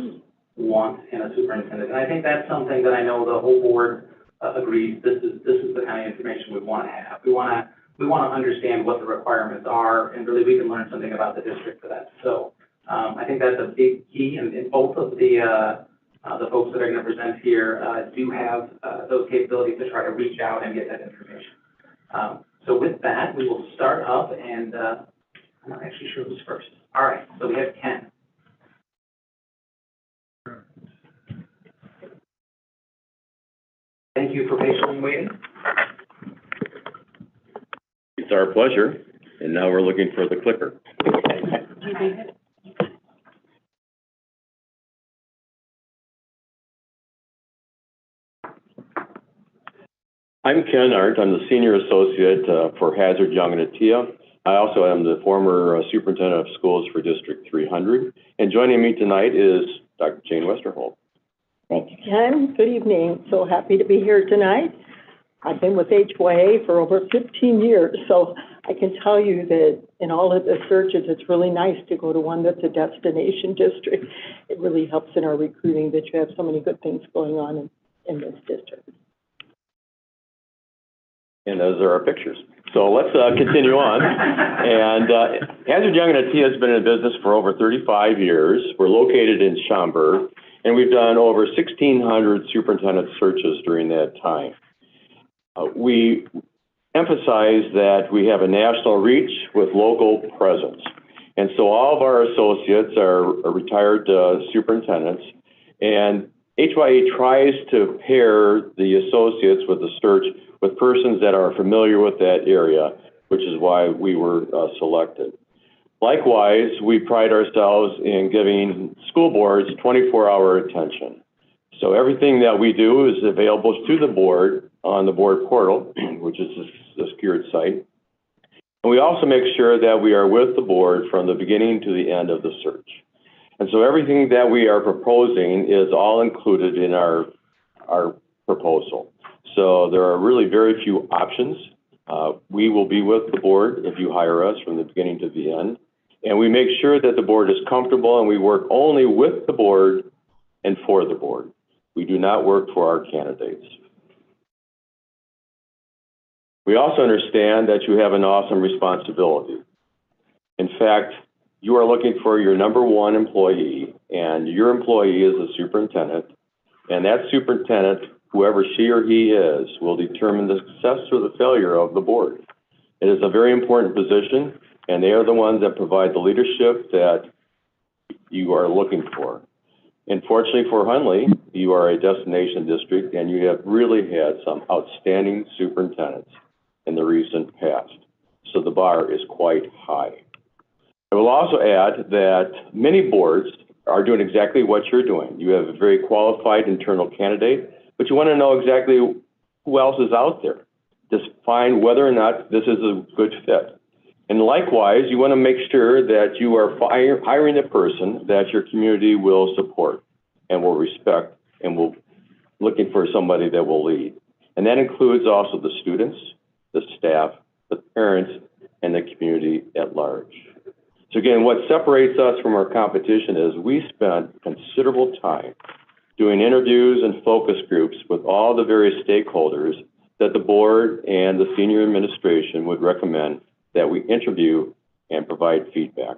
want in a superintendent. And I think that's something that I know the whole board agrees. This is the kind of information we want to have. We want to understand what the requirements are, and really we can learn something about the district for that. So I think that's a big key in both of the the folks that are going to present here do have those capabilities to try to reach out and get that information. So with that, we will start up, and I'm not actually sure who's first. All right, so we have Ken. Thank you for patiently waiting. It's our pleasure, and now we're looking for the clicker. I'm Ken Art. I'm the Senior Associate for Hazard, Young, and Atia. I also am the former Superintendent of Schools for District 300. And joining me tonight is Dr. Jane Westerholt. Thank you, Ken. Good evening. So happy to be here tonight. I've been with HYA for over 15 years, so I can tell you that in all of the searches, it's really nice to go to one that's a destination district. It really helps in our recruiting that you have so many good things going on in this district. And those are our pictures. So let's continue on. And Hazard, Young, and Atia has been in business for over 35 years. We're located in Schaumburg, and we've done over 1,600 superintendent searches during that time. We emphasize that we have a national reach with local presence. And so all of our associates are retired superintendents, and HYA tries to pair the associates with the search with persons that are familiar with that area, which is why we were selected. Likewise, we pride ourselves in giving school boards 24-hour attention. So everything that we do is available to the board on the board portal, which is a secured site. And we also make sure that we are with the board from the beginning to the end of the search. And so everything that we are proposing is all included in our proposal. So there are really very few options. We will be with the board if you hire us from the beginning to the end. And we make sure that the board is comfortable, and we work only with the board and for the board. We do not work for our candidates. We also understand that you have an awesome responsibility. In fact, you are looking for your number one employee, and your employee is the superintendent, and that superintendent, whoever she or he is, will determine the success or the failure of the board. It is a very important position, and they are the ones that provide the leadership that you are looking for. Unfortunately for Hunley, you are a destination district, and you have really had some outstanding superintendents in the recent past. So the bar is quite high. I will also add that many boards are doing exactly what you're doing. You have a very qualified internal candidate, but you want to know exactly who else is out there to find whether or not this is a good fit. And likewise, you want to make sure that you are hiring a person that your community will support and will respect and will looking for somebody that will lead. And that includes also the students, the staff, the parents, and the community at large. So again, what separates us from our competition is we spent considerable time doing interviews and focus groups with all the various stakeholders that the board and the senior administration would recommend that we interview and provide feedback.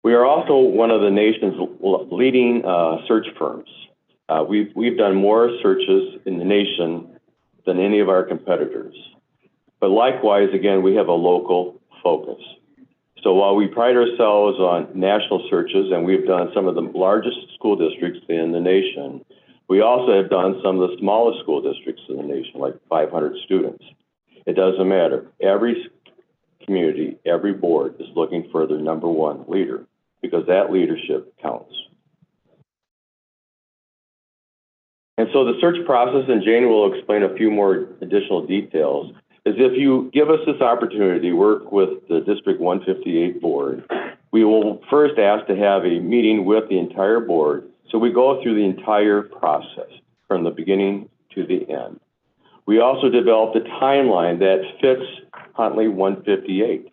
We are also one of the nation's leading search firms. We've done more searches in the nation than any of our competitors. But likewise, again, we have a local focus. So while we pride ourselves on national searches, and we've done some of the largest school districts in the nation, we also have done some of the smallest school districts in the nation, like 500 students. It doesn't matter. Every community, every board is looking for their number one leader, because that leadership counts. And so the search process, and Jane will explain a few more additional details, is if you give us this opportunity to work with the District 158 board, we will first ask to have a meeting with the entire board, so we go through the entire process from the beginning to the end. We also developed a timeline that fits Huntley 158.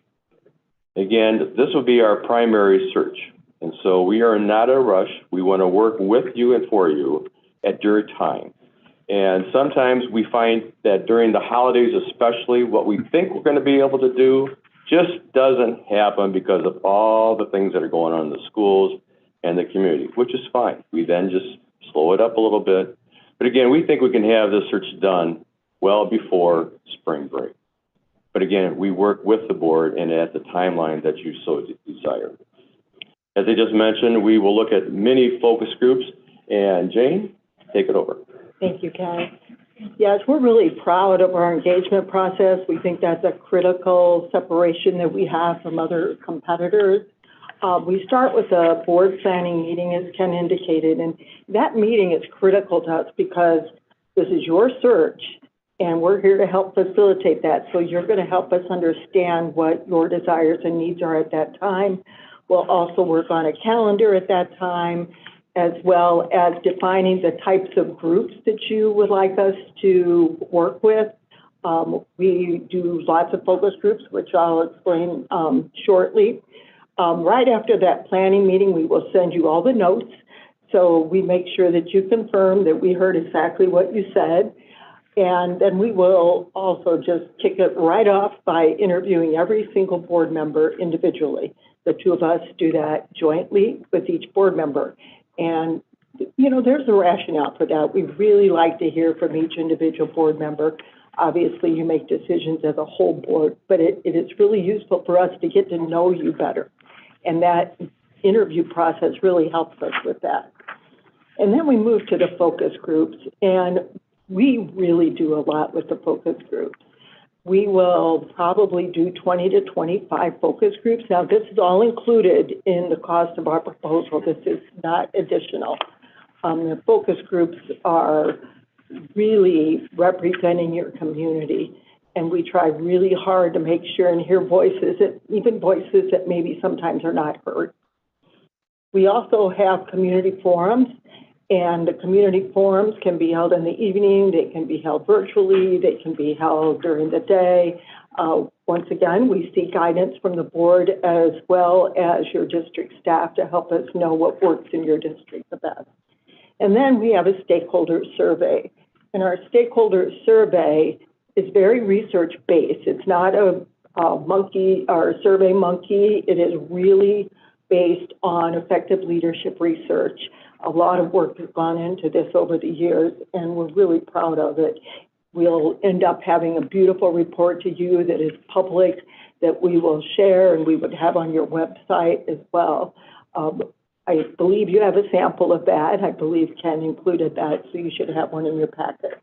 Again, this will be our primary search, and so we are not in a rush. We want to work with you and for you at your time. And sometimes we find that during the holidays especially, what we think we're going to be able to do just doesn't happen because of all the things that are going on in the schools. and the community, which is fine. We then just slow it up a little bit. But again, we think we can have this search done well before spring break. But again, we work with the board and at the timeline that you so desire. As I just mentioned, we will look at many focus groups, and Jane, take it over. Thank you, Ken. Yes, we're really proud of our engagement process. We think that's a critical separation that we have from other competitors. We start with a board planning meeting, as Ken indicated, and that meeting is critical to us because this is your search, and we're here to help facilitate that. So you're going to help us understand what your desires and needs are at that time. We'll also work on a calendar at that time, as well as defining the types of groups that you would like us to work with. We do lots of focus groups, which I'll explain shortly. Right after that planning meeting, we will send you all the notes. So we make sure that you confirm that we heard exactly what you said. And then we will also just kick it right off by interviewing every single board member individually. The two of us do that jointly with each board member. And, you know, there's a rationale for that. We really like to hear from each individual board member. Obviously, you make decisions as a whole board, but it is really useful for us to get to know you better. And that interview process really helps us with that. And then we move to the focus groups, and we really do a lot with the focus groups. We will probably do 20 to 25 focus groups. Now, this is all included in the cost of our proposal. This is not additional. The focus groups are really representing your community, and we try really hard to make sure and hear voices, even voices that maybe sometimes are not heard. We also have community forums, and the community forums can be held in the evening, they can be held virtually, they can be held during the day. Once again, we seek guidance from the board as well as your district staff to help us know what works in your district the best. And then we have a stakeholder survey. And our stakeholder survey is very research-based. It's not a monkey or survey monkey. It is really based on effective leadership research. A lot of work has gone into this over the years, and we're really proud of it. We'll end up having a beautiful report to you that is public, that we will share and we would have on your website as well. I believe you have a sample of that. I believe Ken included that, so you should have one in your packet.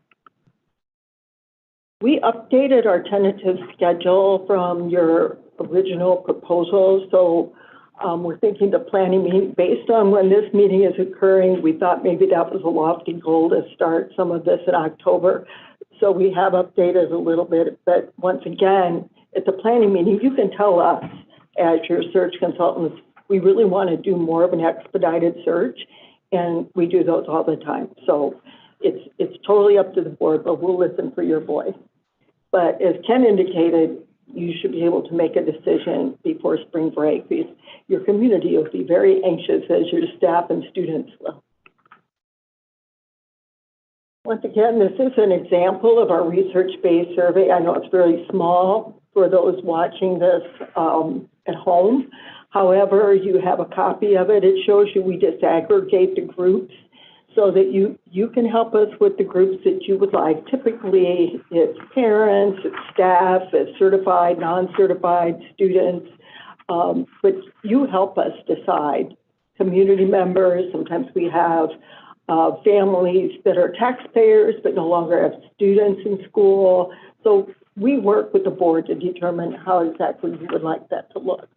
We updated our tentative schedule from your original proposal, so we're thinking the planning meeting, based on when this meeting is occurring, we thought maybe that was a lofty goal to start some of this in October. So we have updated a little bit, but once again, at the planning meeting, you can tell us as your search consultants, we really want to do more of an expedited search, and we do those all the time. So it's totally up to the board, but we'll listen for your voice. But as Ken indicated, you should be able to make a decision before spring break, because your community will be very anxious, as your staff and students will. Once again, this is an example of our research-based survey. I know it's very small for those watching this at home. However, you have a copy of it. It shows you we disaggregate the groups so that you can help us with the groups that you would like. Typically, it's parents, it's staff, it's certified, non-certified students, but you help us decide. Community members, sometimes we have families that are taxpayers but no longer have students in school. So we work with the board to determine how exactly you would like that to look.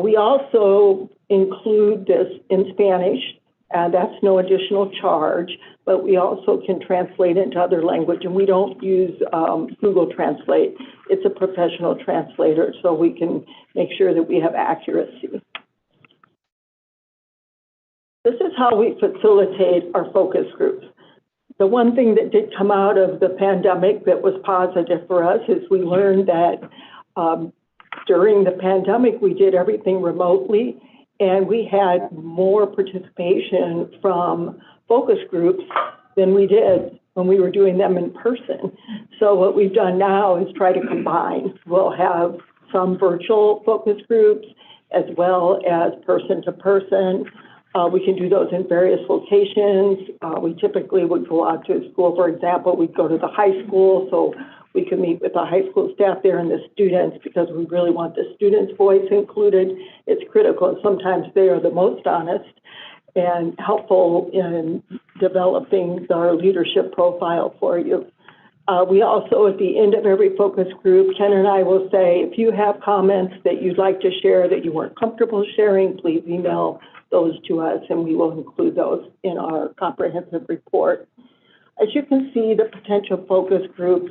We also include this in Spanish. That's no additional charge, but we also can translate into other language, and we don't use Google Translate. It's a professional translator, so we can make sure that we have accuracy. This is how we facilitate our focus groups. The one thing that did come out of the pandemic that was positive for us is we learned that during the pandemic, we did everything remotely, and we had more participation from focus groups than we did when we were doing them in person. So what we've done now is try to combine. We'll have some virtual focus groups as well as person-to-person. We can do those in various locations. We typically would go out to a school, for example, we'd go to the high school, so we can meet with the high school staff there and the students, because we really want the students' voice included. It's critical, and sometimes they are the most honest and helpful in developing our leadership profile for you. We also, at the end of every focus group, Ken and I will say, if you have comments that you'd like to share that you weren't comfortable sharing, please email those to us, and we will include those in our comprehensive report. As you can see, the potential focus groups,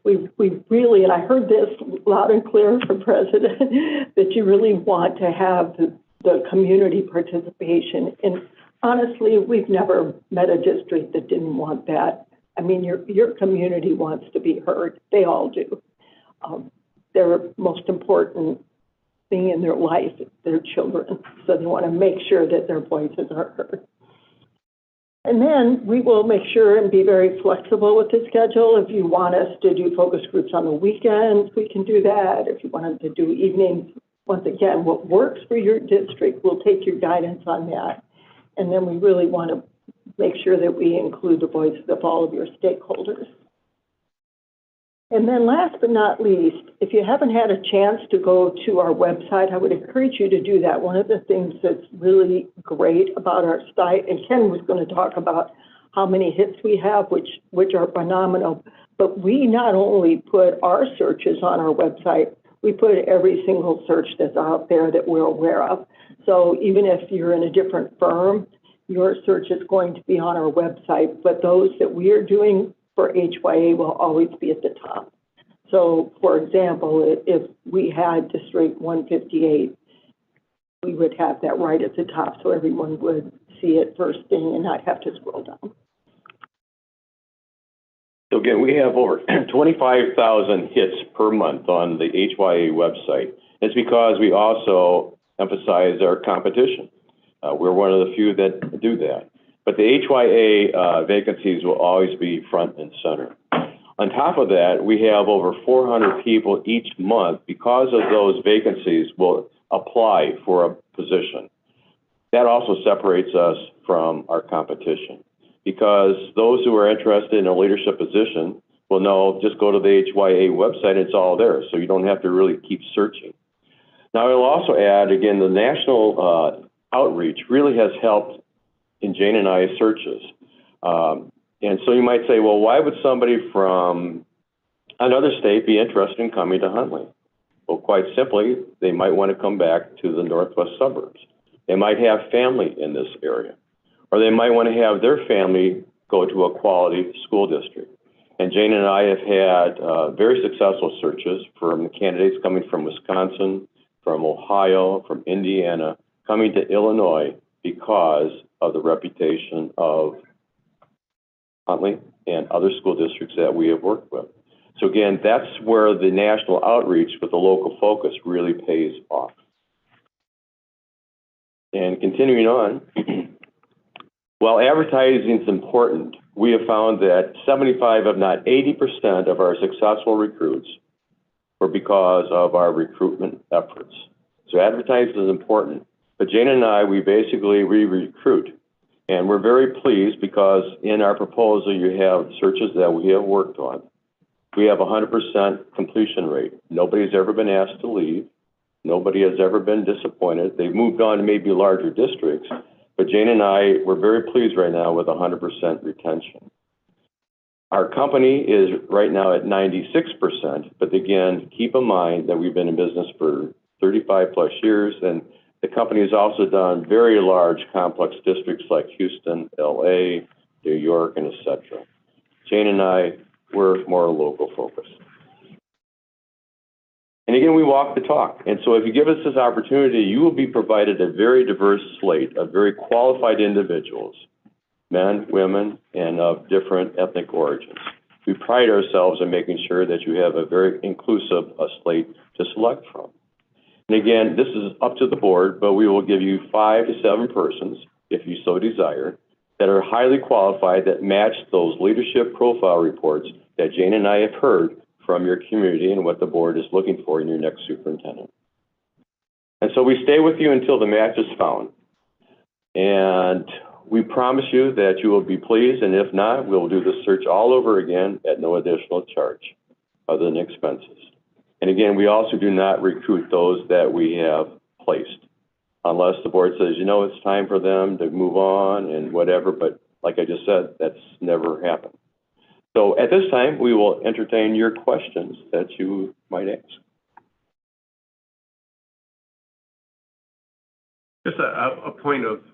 we really, and I heard this loud and clear from President, that you really want to have the community participation. And honestly, we've never met a district that didn't want that. I mean, your community wants to be heard. They all do. Their most important thing in their life is their children, so they want to make sure that their voices are heard. And then we will make sure and be very flexible with the schedule. If you want us to do focus groups on the weekends, we can do that. If you want us to do evenings, once again, what works for your district, we'll take your guidance on that. And then we really want to make sure that we include the voices of all of your stakeholders. And then last but not least, if you haven't had a chance to go to our website, I would encourage you to do that. One of the things that's really great about our site, and Ken was going to talk about how many hits we have, which are phenomenal, but we not only put our searches on our website, we put every single search that's out there that we're aware of. So even if you're in a different firm, your search is going to be on our website, but those that we are doing for HYA will always be at the top. So, for example, if we had District 158, we would have that right at the top, so everyone would see it first thing and not have to scroll down. So again, we have over 25,000 hits per month on the HYA website. It's because we also emphasize our competition. We're one of the few that do that. But the HYA vacancies will always be front and center. On top of that, we have over 400 people each month, because of those vacancies, will apply for a position. That also separates us from our competition, because those who are interested in a leadership position will know, just go to the HYA website, it's all there, so you don't have to really keep searching. Now, I'll also add, again, the national outreach really has helped in Jane and I's searches. And so you might say, well, why would somebody from another state be interested in coming to Huntley? Well, quite simply, they might want to come back to the northwest suburbs. They might have family in this area, or they might want to have their family go to a quality school district. And Jane and I have had very successful searches from candidates coming from Wisconsin, from Ohio, from Indiana, coming to Illinois because of the reputation of Huntley and other school districts that we have worked with. So again, that's where the national outreach with the local focus really pays off. And continuing on, while advertising is important, we have found that 75, if not 80% of our successful recruits were because of our recruitment efforts. So advertising is important. But Jane and I, we basically re-recruit. And we're very pleased because in our proposal, you have searches that we have worked on. We have 100% completion rate. Nobody's ever been asked to leave. Nobody has ever been disappointed. They've moved on to maybe larger districts. But Jane and I, we're very pleased right now with 100% retention. Our company is right now at 96%. But again, keep in mind that we've been in business for 35 plus years, and the company has also done very large, complex districts like Houston, LA, New York, and et cetera. Jane and I, we're more local focused. And again, we walk the talk. And so if you give us this opportunity, you will be provided a very diverse slate of very qualified individuals, men, women, and of different ethnic origins. We pride ourselves in making sure that you have a very inclusive slate to select from. And again, this is up to the board, but we will give you 5 to 7 persons, if you so desire, that are highly qualified, that match those leadership profile reports that Jane and I have heard from your community and what the board is looking for in your next superintendent. And so we stay with you until the match is found. And we promise you that you will be pleased, and if not, we'll do the search all over again at no additional charge other than expenses. And again, we also do not recruit those that we have placed, unless the board says, you know, it's time for them to move on and whatever, but like I just said, that's never happened. So at this time, we will entertain your questions that you might ask. Just a point of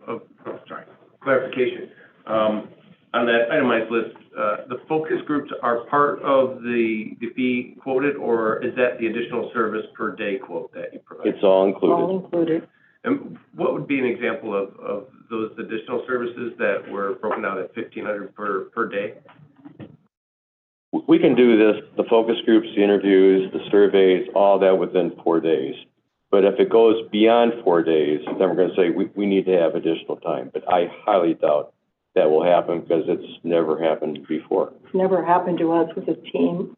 clarification. On that itemized list, the focus groups are part of the fee quoted, or is that the additional service per day quote that you provide? It's all included. All included. And what would be an example of those additional services that were broken out at $1,500 per day? We can do this, the focus groups, the interviews, the surveys, all that within 4 days. But if it goes beyond 4 days, then we're going to say we need to have additional time. But I highly doubt that will happen because it's never happened before. It's never happened to us with a team.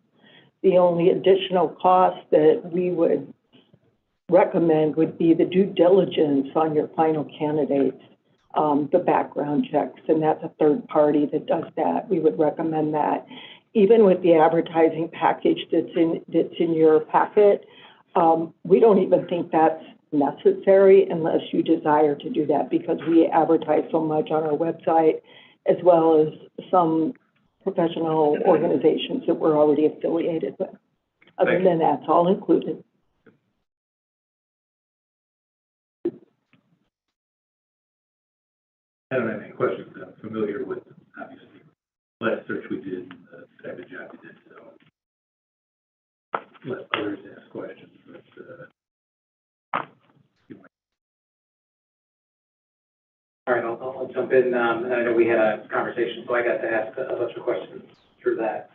The only additional cost that we would recommend would be the due diligence on your final candidates, the background checks, and that's a third party that does that. We would recommend that. Even with the advertising package that's in your packet, we don't even think that's necessary unless you desire to do that, because we advertise so much on our website, as well as some professional organizations that we're already affiliated with. Other than that, it's all included. I don't have any questions. I'm familiar with, obviously, last search we did, the type of job we did, so let others ask questions, but, All right, I'll jump in, and I know we had a conversation, so I got to ask a bunch of questions through that.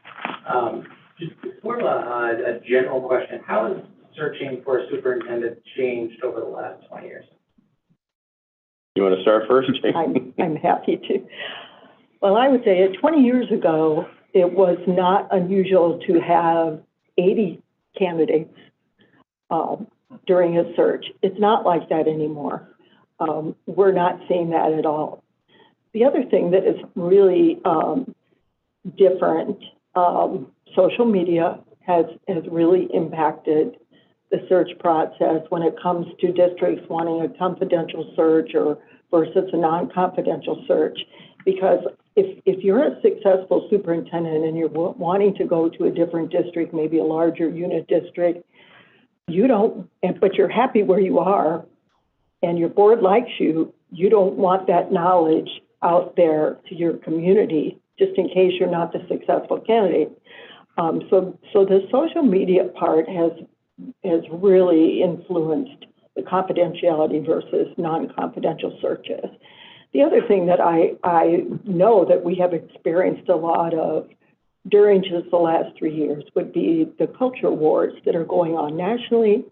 Just more of a general question, how has searching for a superintendent changed over the last 20 years? You want to start first, Jane? I'm happy to. Well, I would say 20 years ago, it was not unusual to have 80 candidates during a search. It's not like that anymore. We're not seeing that at all. The other thing that is really different, social media has really impacted the search process when it comes to districts wanting a confidential search or versus a non-confidential search. Because if you're a successful superintendent and you're wanting to go to a different district, maybe a larger unit district, but you're happy where you are and your board likes you, you don't want that knowledge out there to your community just in case you're not the successful candidate. So the social media part has really influenced the confidentiality versus non-confidential searches. The other thing that I know that we have experienced a lot of during just the last 3 years would be the culture wars that are going on nationally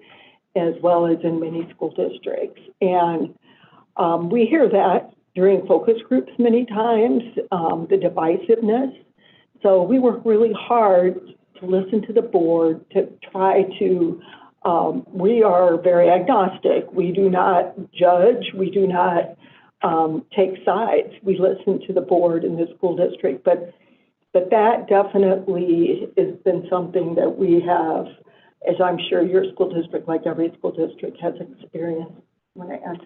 as well as in many school districts. And we hear that during focus groups many times, the divisiveness. So we work really hard to listen to the board, to try to, we are very agnostic. We do not judge. We do not take sides. We listen to the board in the school district. But that definitely has been something that we have, as I'm sure your school district, like every school district, has experienced. When I ask.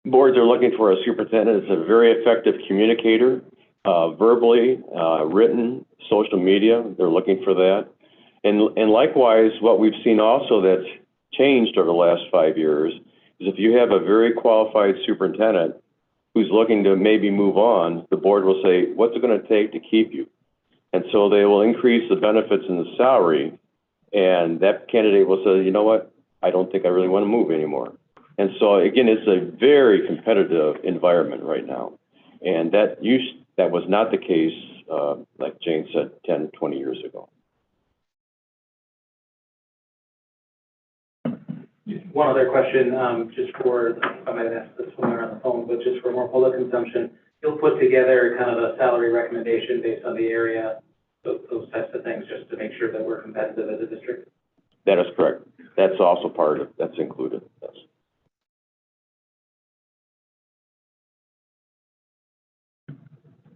Boards are looking for a superintendent that's a very effective communicator, verbally, written, social media. They're looking for that. And likewise, what we've seen also that's changed over the last 5 years is if you have a very qualified superintendent who's looking to maybe move on, the board will say, what's it going to take to keep you? And so they will increase the benefits and the salary, and that candidate will say, you know what, I don't think I really want to move anymore. And so again, it's a very competitive environment right now. And that was not the case, like Jane said, 10, 20 years ago. One other question, just for, I might ask this when we're on the phone, but just for more public consumption, you'll put together kind of a salary recommendation based on the area, those types of things, just to make sure that we're competitive as a district? That is correct. That's also part of, that's included, yes.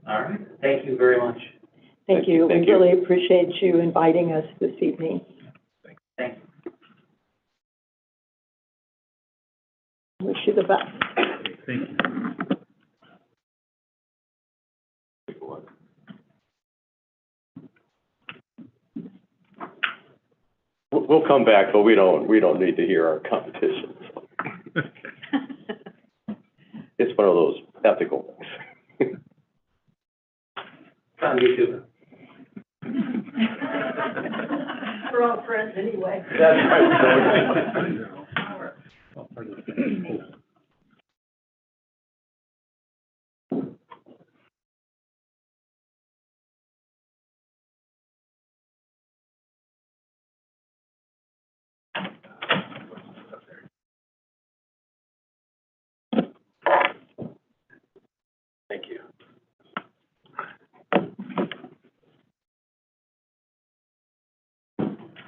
All right, thank you very much. Thank you. Thank We you. really appreciate you inviting us this evening. Thanks. Wish you the best. Thank you. We'll come back, but we don't need to hear our competition. It's one of those ethical things. It's on YouTube. We're all friends anyway. That's right. Thank you.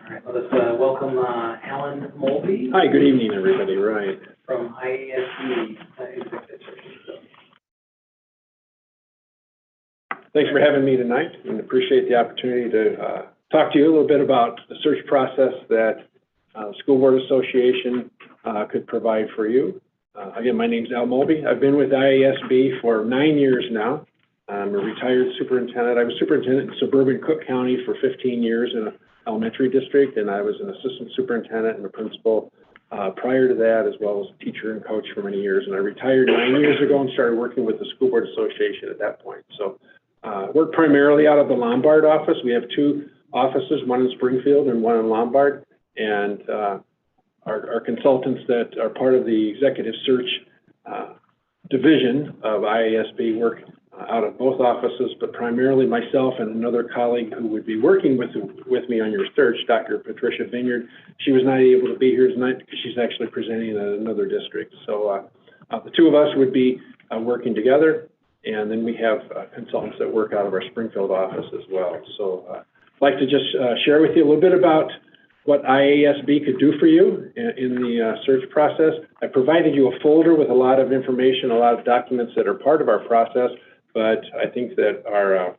All right, let's welcome Alan Mulvey Hi, good evening, everybody, right. from IASB Executive Search. Thanks for having me tonight, and appreciate the opportunity to talk to you a little bit about the search process that School Board Association could provide for you. Again, my name's Al Mulvey. I've been with IASB for 9 years now. I'm a retired superintendent. I was superintendent in suburban Cook County for 15 years in an elementary district, and I was an assistant superintendent and a principal prior to that, as well as a teacher and coach for many years. And I retired 9 years ago and started working with the School Board Association at that point. So work primarily out of the Lombard office. We have 2 offices, one in Springfield and one in Lombard. And our consultants that are part of the executive search division of IASB work out of both offices, but primarily myself and another colleague who would be working with me on your search, Dr. Patricia Vineyard. She was not able to be here tonight because she's actually presenting at another district. So the 2 of us would be working together, and then we have consultants that work out of our Springfield office as well. So I'd like to just share with you a little bit about what IASB could do for you in the search process. I provided you a folder with a lot of information, a lot of documents that are part of our process, but I think that our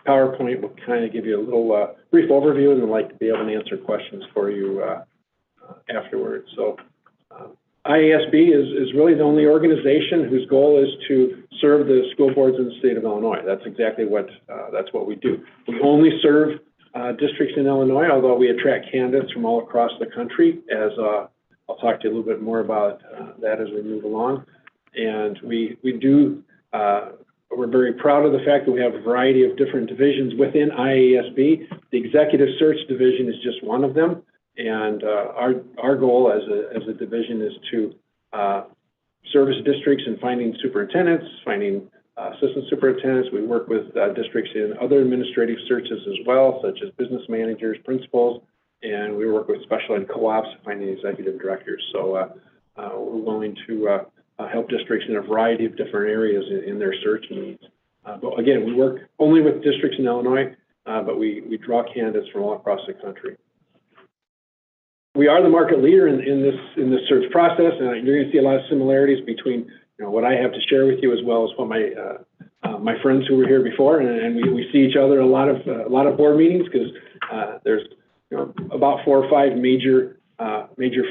PowerPoint will kind of give you a little brief overview, and I'd like to be able to answer questions for you afterwards. So IASB is really the only organization whose goal is to serve the school boards in the state of Illinois. That's exactly that's what we do. We only serve districts in Illinois, although we attract candidates from all across the country, as I'll talk to you a little bit more about that as we move along. And we're very proud of the fact that we have a variety of different divisions within IASB. The Executive Search Division is just one of them, and our goal as a division is to service districts in finding superintendents, finding assistant superintendents. We work with districts in other administrative searches as well, such as business managers, principals, and we work with special ed co-ops finding executive directors. So we're willing to help districts in a variety of different areas in their search needs. But again, we work only with districts in Illinois, but we draw candidates from all across the country. We are the market leader in this search process, and you're going to see a lot of similarities between what I have to share with you, as well as what my friends who were here before, and we see each other a lot of board meetings, because there's about 4 or 5 major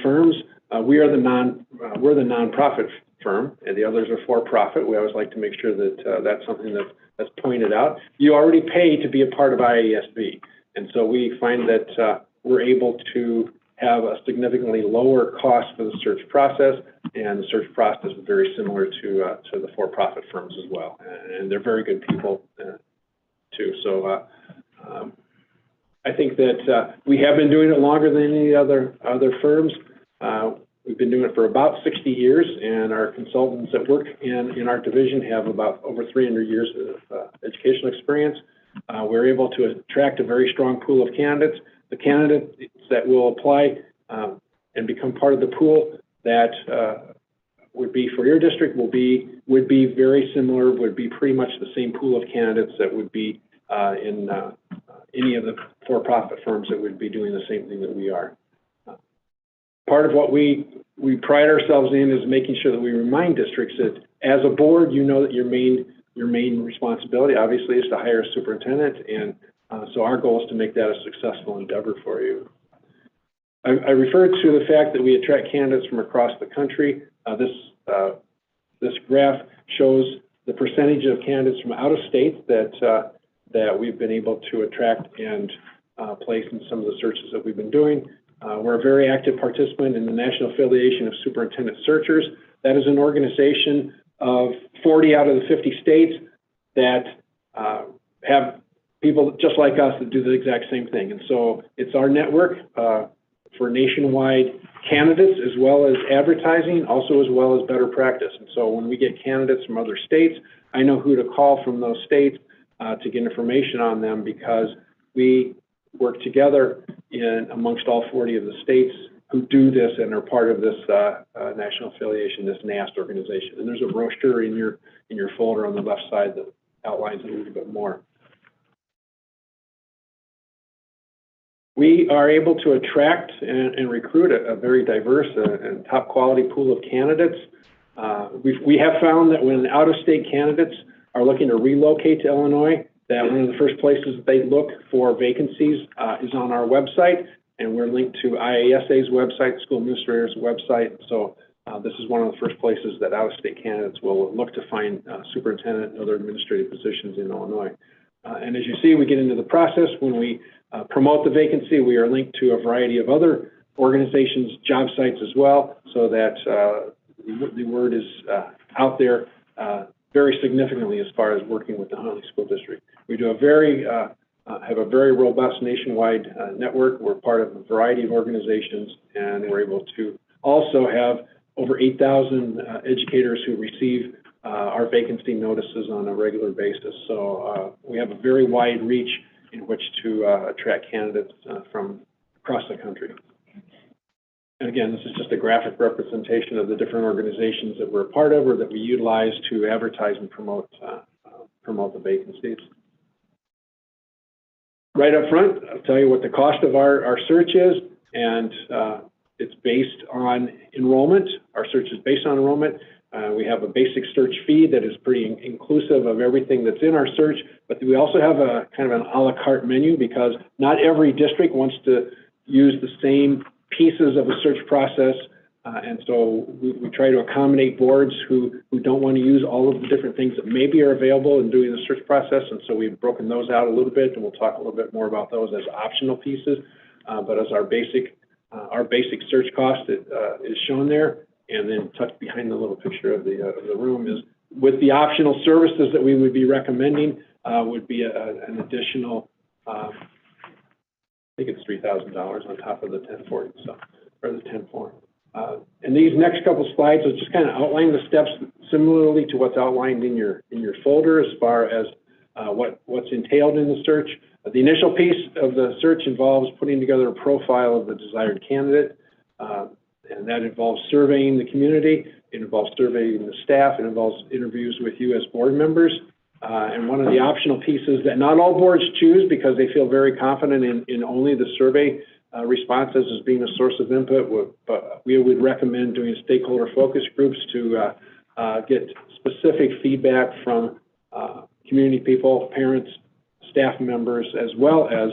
firms. We're the nonprofit firm, and the others are for-profit. We always like to make sure that that's something that's pointed out. You already pay to be a part of IASB, and so we find that we're able to have a significantly lower cost for the search process, and the search process is very similar to the for-profit firms as well, and they're very good people too. So I think that we have been doing it longer than any other firms. We've been doing it for about 60 years, and our consultants that work in our division have about over 300 years of educational experience. We're able to attract a very strong pool of candidates. The candidates that will apply and become part of the pool that would be for your district would be very similar, would be pretty much the same pool of candidates that would be in any of the for-profit firms that would be doing the same thing that we are. Part of what we pride ourselves in is making sure that we remind districts that as a board, you know that your main responsibility, obviously, is to hire a superintendent, and so our goal is to make that a successful endeavor for you. I referred to the fact that we attract candidates from across the country. This graph shows the percentage of candidates from out of state that we've been able to attract and place in some of the searches that we've been doing. We're a very active participant in the National Affiliation of Superintendent Searchers. That is an organization of 40 out of the 50 states that have people just like us that do the exact same thing. And so it's our network for nationwide candidates as well as advertising, also as well as better practice. And so when we get candidates from other states, I know who to call from those states to get information on them, because we work together amongst all 40 of the states who do this and are part of this national affiliation, this NAST organization. And there's a brochure in your folder on the left side that outlines it a little bit more. We are able to attract and recruit a very diverse and top quality pool of candidates. We have found that when out-of-state candidates are looking to relocate to Illinois, that one of the first places they look for vacancies is on our website, and we're linked to IASA's website, the school administrator's website. So this is one of the first places that out-of-state candidates will look to find superintendent and other administrative positions in Illinois. And as you see, we get into the process. When we promote the vacancy, we are linked to a variety of other organizations' job sites as well, so that the word is out there very significantly as far as working with the Huntley School District. We do have a very robust nationwide network. We're part of a variety of organizations, and we're able to also have over 8,000 educators who receive our vacancy notices on a regular basis. So we have a very wide reach in which to attract candidates from across the country. And again, this is just a graphic representation of the different organizations that we're a part of or that we utilize to advertise and promote the vacancies. Right up front, I'll tell you what the cost of our search is, and it's based on enrollment. Our search is based on enrollment. We have a basic search fee that is pretty inclusive of everything that's in our search, but we also have a kind of an a la carte menu, because not every district wants to use the same pieces of the search process, and so we try to accommodate boards who don't want to use all of the different things that maybe are available in doing the search process, and so we've broken those out a little bit, and we'll talk a little bit more about those as optional pieces, but as our basic search cost is shown there. And then tucked behind the little picture of the room is with the optional services that we would be recommending would be an additional, I think it's $3,000 on top of the 1040, so, or the 1040. And these next couple slides will just kind of outline the steps similarly to what's outlined in your folder as far as what's entailed in the search. The initial piece of the search involves putting together a profile of the desired candidate. And that involves surveying the community, it involves surveying the staff, it involves interviews with you as board members. And one of the optional pieces that not all boards choose because they feel very confident in only the survey responses as being a source of input, but we would recommend doing stakeholder focus groups to get specific feedback from community people, parents, staff members, as well as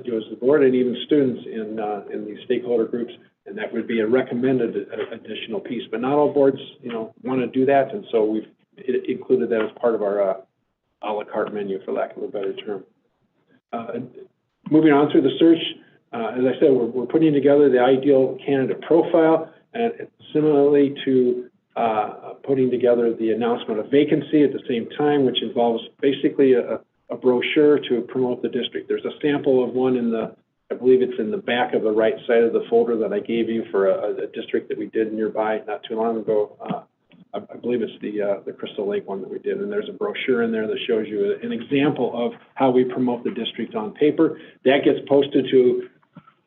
you as the board and even students in these stakeholder groups. And that would be a recommended additional piece, but not all boards, want to do that, and so we've included that as part of our a la carte menu, for lack of a better term. Moving on through the search, as I said, we're putting together the ideal candidate profile, and similarly to putting together the announcement of vacancy at the same time, which involves basically a brochure to promote the district. There's a sample of one I believe it's in the back of the right side of the folder that I gave you for a district that we did nearby not too long ago. I believe it's the Crystal Lake one that we did, and there's a brochure in there that shows you an example of how we promote the district on paper. That gets posted to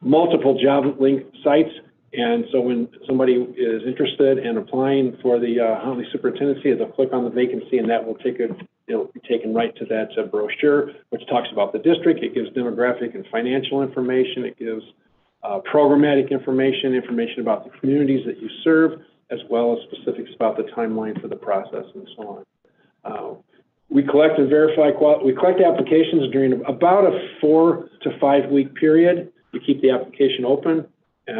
multiple job link sites, and so when somebody is interested in applying for the Huntley Superintendency, they'll click on the vacancy, and that will it'll be taken right to that brochure, which talks about the district. It gives demographic and financial information. It gives programmatic information about the communities that you serve, as well as specifics about the timeline for the process and so on. We collect and verify we collect applications during about a 4 to 5 week period. We keep the application open.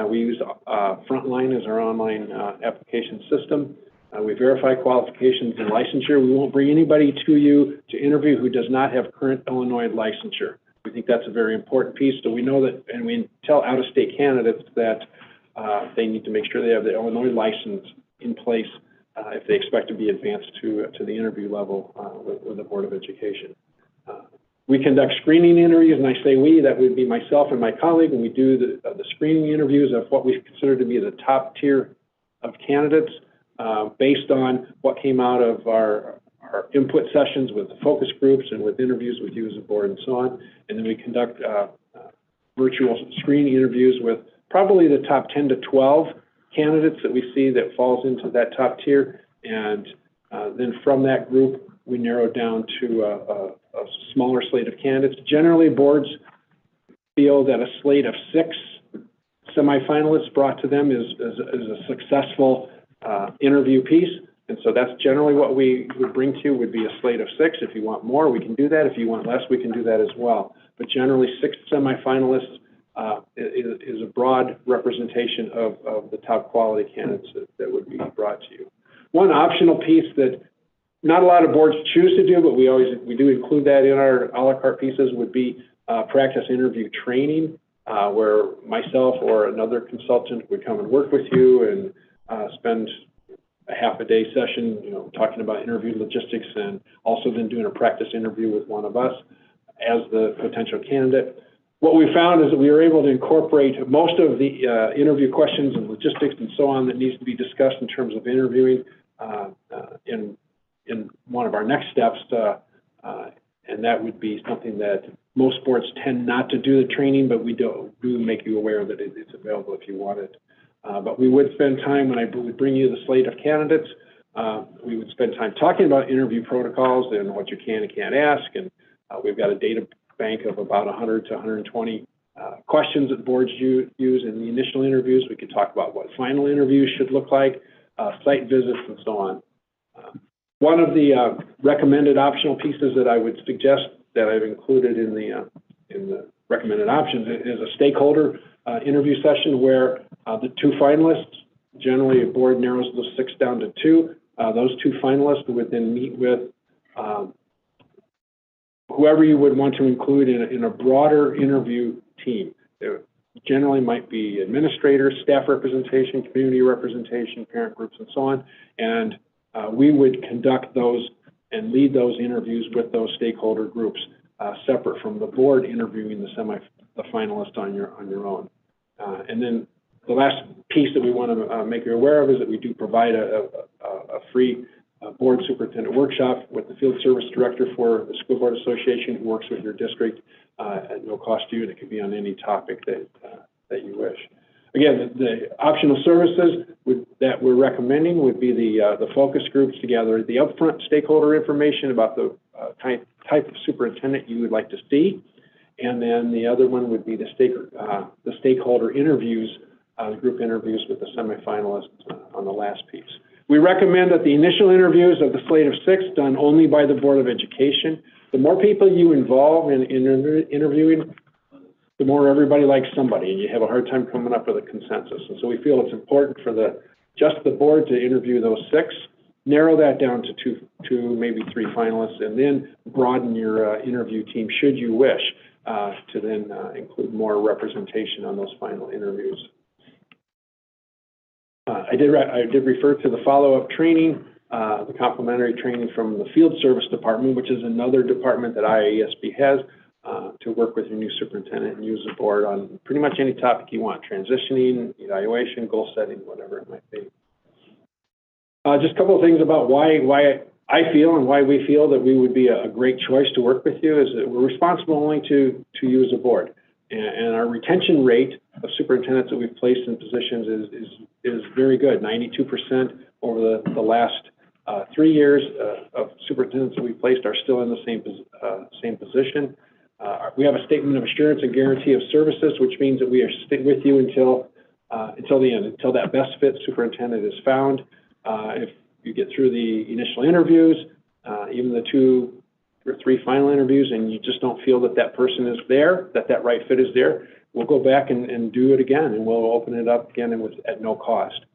We use Frontline as our online application system. We verify qualifications and licensure. We won't bring anybody to you to interview who does not have current Illinois licensure. We think that's a very important piece. So we know that, and we tell out-of-state candidates that they need to make sure they have the Illinois license in place if they expect to be advanced to the interview level with the Board of Education. We conduct screening interviews, and I say we, that would be myself and my colleague, and we do the screening interviews of what we consider to be the top tier of candidates based on what came out of our input sessions with the focus groups and with interviews with you as a board and so on. And then we conduct virtual screening interviews with probably the top 10 to 12 candidates that we see that falls into that top tier. And then from that group, we narrow down to a smaller slate of candidates. Generally, boards feel that a slate of 6 semifinalists brought to them is a successful interview piece. And so that's generally what we would bring to you, would be a slate of 6. If you want more, we can do that. If you want less, we can do that as well. But generally, 6 semifinalists is a broad representation of the top quality candidates that would be brought to you. One optional piece that not a lot of boards choose to do, but we do include that in our a la carte pieces, would be practice interview training, where myself or another consultant would come and work with you and spend a half-a-day session, talking about interview logistics, and also then doing a practice interview with one of us as the potential candidate. What we found is that we were able to incorporate most of the interview questions and logistics and so on that needs to be discussed in terms of interviewing in one of our next steps, and that would be something that most boards tend not to do the training, but we do make you aware that it's available if you want it. But we would spend time, when I would bring you the slate of candidates, we would spend time talking about interview protocols and what you can and can't ask, and we've got a data bank of about 100 to 120 questions that boards use in the initial interviews. We could talk about what final interviews should look like, site visits, and so on. One of the recommended optional pieces that I would suggest that I've included in the recommended options is a stakeholder interview session where the 2 finalists, generally a board narrows those 6 down to 2. Those 2 finalists would then meet with whoever you would want to include in a broader interview team. There generally might be administrators, staff representation, community representation, parent groups, and so on. And we would conduct those and lead those interviews with those stakeholder groups, separate from the board interviewing the finalists on your own. And then the last piece that we want to make you aware of is that we do provide a free board superintendent workshop with the field service director for the School Board Association, who works with your district at no cost to you, and it could be on any topic that you wish. Again, the optional services that we're recommending would be the focus groups to gather the upfront stakeholder information about the type of superintendent you would like to see, and then the other one would be the stakeholder interviews, the group interviews with the semifinalists on the last piece. We recommend that the initial interviews of the slate of 6 done only by the Board of Education. The more people you involve in interviewing, the more everybody likes somebody, and you have a hard time coming up with a consensus. And so we feel it's important for just the board to interview those 6, narrow that down to 2, maybe 3 finalists, and then broaden your interview team should you wish to then include more representation on those final interviews. I did refer to the follow-up training, the complementary training from the field service department, which is another department that IASB has to work with your new superintendent and use the board on pretty much any topic you want: transitioning, evaluation, goal setting, whatever it might be. Just a couple of things about why I feel and why we feel that we would be a great choice to work with you is that we're responsible only to you as a board. And our retention rate of superintendents that we've placed in positions is very good. 92% over the last 3 years of superintendents that we've placed are still in the same position. We have a statement of assurance and guarantee of services, which means that we are stick with you until until the end, until that best fit superintendent is found. If you get through the initial interviews, even the 2 or 3 final interviews, and you just don't feel that that person is there, that right fit is there, we'll go back and do it again, and we'll open it up again and at no cost.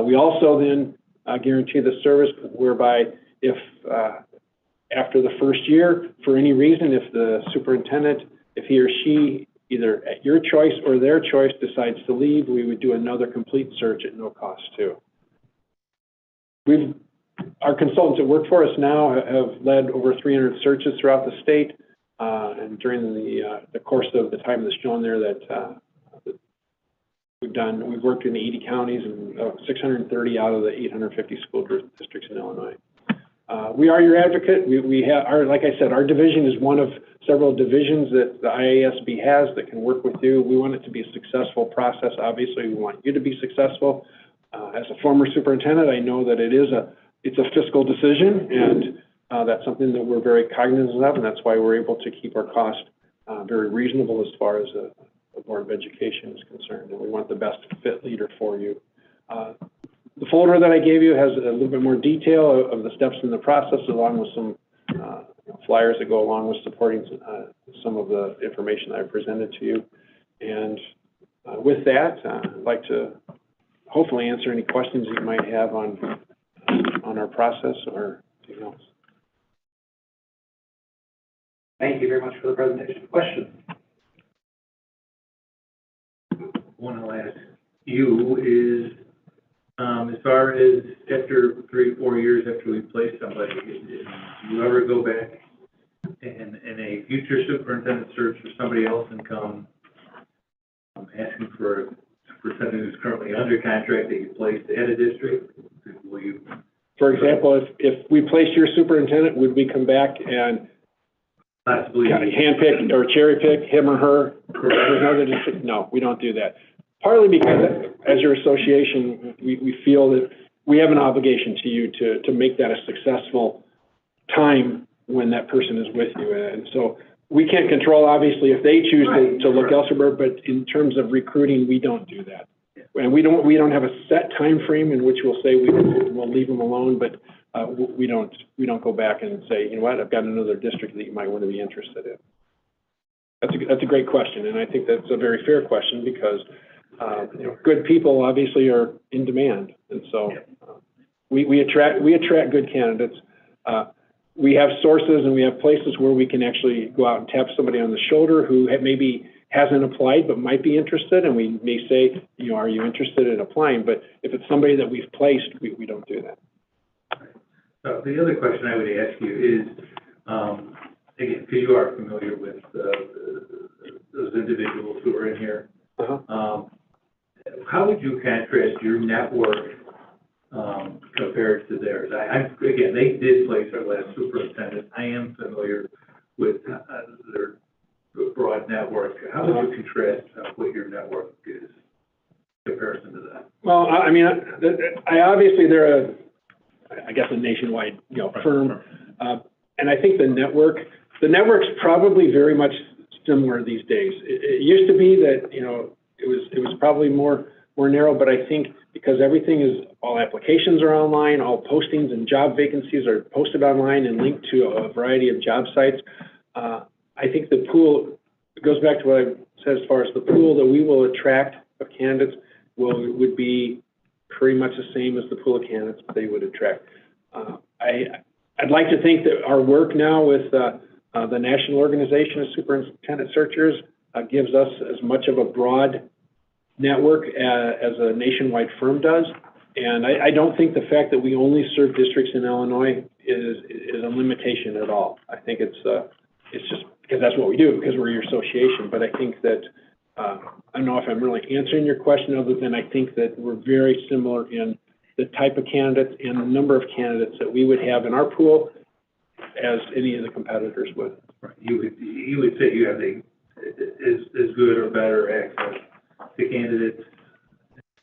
We also then guarantee the service whereby if after the first year, for any reason, if the superintendent, if he or she, either at your choice or their choice, decides to leave, we would do another complete search at no cost too. Our consultants that work for us now have led over 300 searches throughout the state, and during the course of the time that's shown there that we've worked in 80 counties and 630 out of the 850 school districts in Illinois. We are your advocate. We have like I said, our division is one of several divisions that the IASB has that can work with you. We want it to be a successful process. Obviously, we want you to be successful. As a former superintendent, I know that it's a fiscal decision, and that's something that we're very cognizant of, and that's why we're able to keep our cost very reasonable as far as the Board of Education is concerned, and we want the best fit leader for you. The folder that I gave you has a little bit more detail of the steps in the process, along with some flyers that go along with supporting some of the information that I presented to you. And with that, I'd like to hopefully answer any questions you might have on our process or anything else. Thank you very much for the presentation. Questions? One I'll ask you is, as far as after 3 or 4 years after we place somebody, do you ever go back in a future superintendent search for somebody else and come asking for a superintendent who's currently under contract that you placed at a district? Will you? For example, if we place your superintendent, would we come back and possibly handpick or cherry pick him or her for another district? No, we don't do that. Partly because as your association, we feel that we have an obligation to you to make that a successful time when that person is with you. And so we can't control, obviously, if they choose to look elsewhere, but in terms of recruiting, we don't do that. And we don't have a set time frame in which we'll say we'll leave them alone, but we don't go back and say, you know what, I've got another district that you might want to be interested in. That's a great question, and I think that's a very fair question because good people obviously are in demand, and so we attract good candidates. We have sources and we have places where we can actually go out and tap somebody on the shoulder who maybe hasn't applied but might be interested, and we may say, are you interested in applying? But if it's somebody that we've placed, we don't do that. So the other question I would ask you is, again, because you are familiar with those individuals who are in here, how would you contrast your network compared to theirs? Again, they did place our last superintendent. I am familiar with their broad network. How would you contrast what your network is in comparison to that? Well, I mean, obviously they're a nationwide firm, and I think the network's probably very much similar these days. It used to be that it was probably more narrow, but I think because all applications are online, all postings and job vacancies are posted online and linked to a variety of job sites. I think the pool, it goes back to what I said as far as the pool that we will attract of candidates would be pretty much the same as the pool of candidates that they would attract. I'd like to think that our work now with the National Organization of Superintendent Searchers gives us as much of a broad network as a nationwide firm does. And I don't think the fact that we only serve districts in Illinois is a limitation at all. I think it's just because that's what we do, because we're your association. But I think that, I don't know if I'm really answering your question other than I think that we're very similar in the type of candidates and the number of candidates that we would have in our pool as any of the competitors would. Right. You would say you have as good or better access to candidates.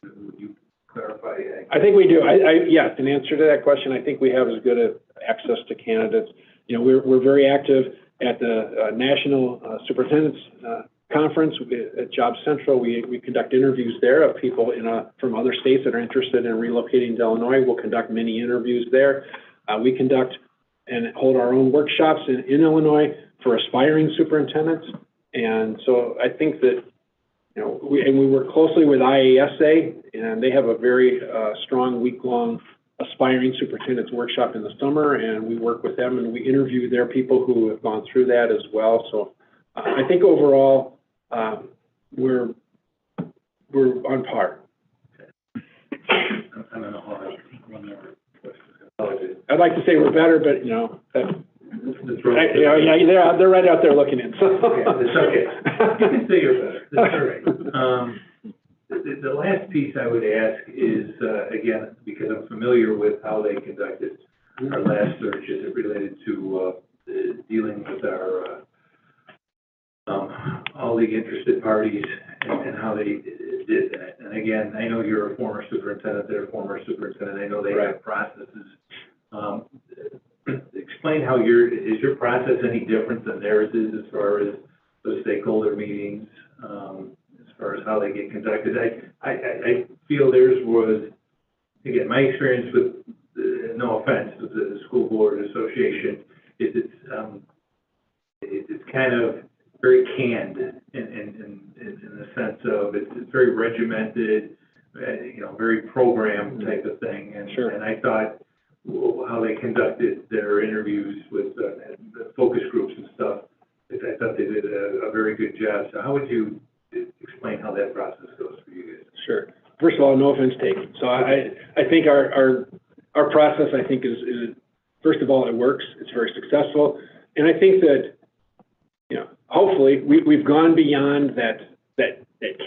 Would you clarify? I think we do. Yes, in answer to that question, I think we have as good access to candidates. We're very active at the National Superintendents conference at Job Central. We conduct interviews there of people from other states that are interested in relocating to Illinois. We'll conduct many interviews there. We conduct and hold our own workshops in Illinois for aspiring superintendents. And so I think that, we work closely with IASA, and they have a very strong week-long aspiring superintendents workshop in the summer, and we work with them and we interview their people who have gone through that as well. So I think overall, we're on par. I don't know how I one more question. I'd like to say we're better, but they're right out there looking in. So. Okay, that's okay. You can say you're better. That's all right. The last piece I would ask is, again, because I'm familiar with how they conducted our last search as it related to dealing with our all the interested parties and how they did that. And again, I know you're a former superintendent, they're a former superintendent. I know they have processes. Explain how is your process any different than theirs is as far as the stakeholder meetings, as far as how they get conducted? I feel theirs was, again, my experience with, no offense, with the school board association, it's kind of very canned in the sense of it's very regimented, very program type of thing. And, sure. And I thought how they conducted their interviews with the focus groups and stuff, I thought they did a very good job. So how would you explain how that process goes for you guys? Sure. First of all, no offense taken. So I think our process, I think, is first of all, it works. It's very successful. And I think that, hopefully we've gone beyond that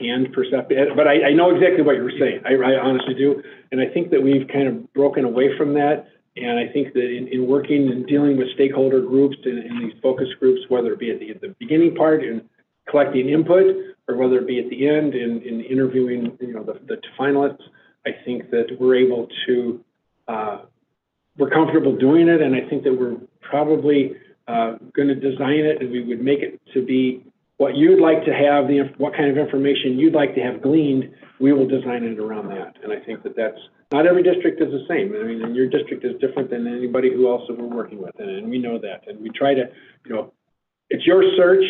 canned perception, but I know exactly what you were saying. I honestly do. And I think that we've kind of broken away from that. And I think that in working and dealing with stakeholder groups in these focus groups, whether it be at the beginning part in collecting input, or whether it be at the end in interviewing, the finalists, I think that we're able to, we're comfortable doing it. And I think that we're probably going to design it, and we would make it to be what you'd like to have, what kind of information you'd like to have gleaned. We will design it around that. And I think that that's, not every district is the same. I mean, and your district is different than anybody who else that we're working with, and we know that. And we try to, it's your search.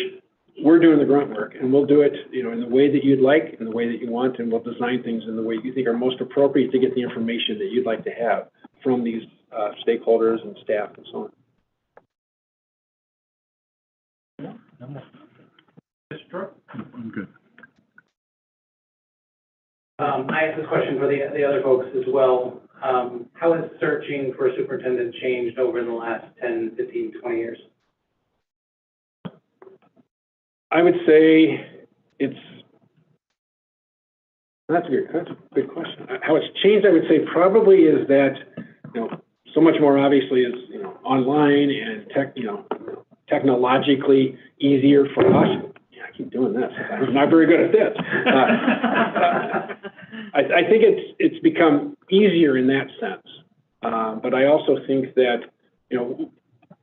We're doing the grunt work, and we'll do it, in the way that you'd like, in the way that you want, and we'll design things in the way you think are most appropriate to get the information that you'd like to have from these stakeholders and staff and so on. I'm good. I asked this question for the other folks as well. How has searching for a superintendent changed over the last 10, 15, 20 years? I would say that's a good question. How it's changed, I would say, probably is that, so much more obviously is, online and technologically easier for us. Yeah, I keep doing this. I'm not very good at this. I think it's become easier in that sense. But I also think that,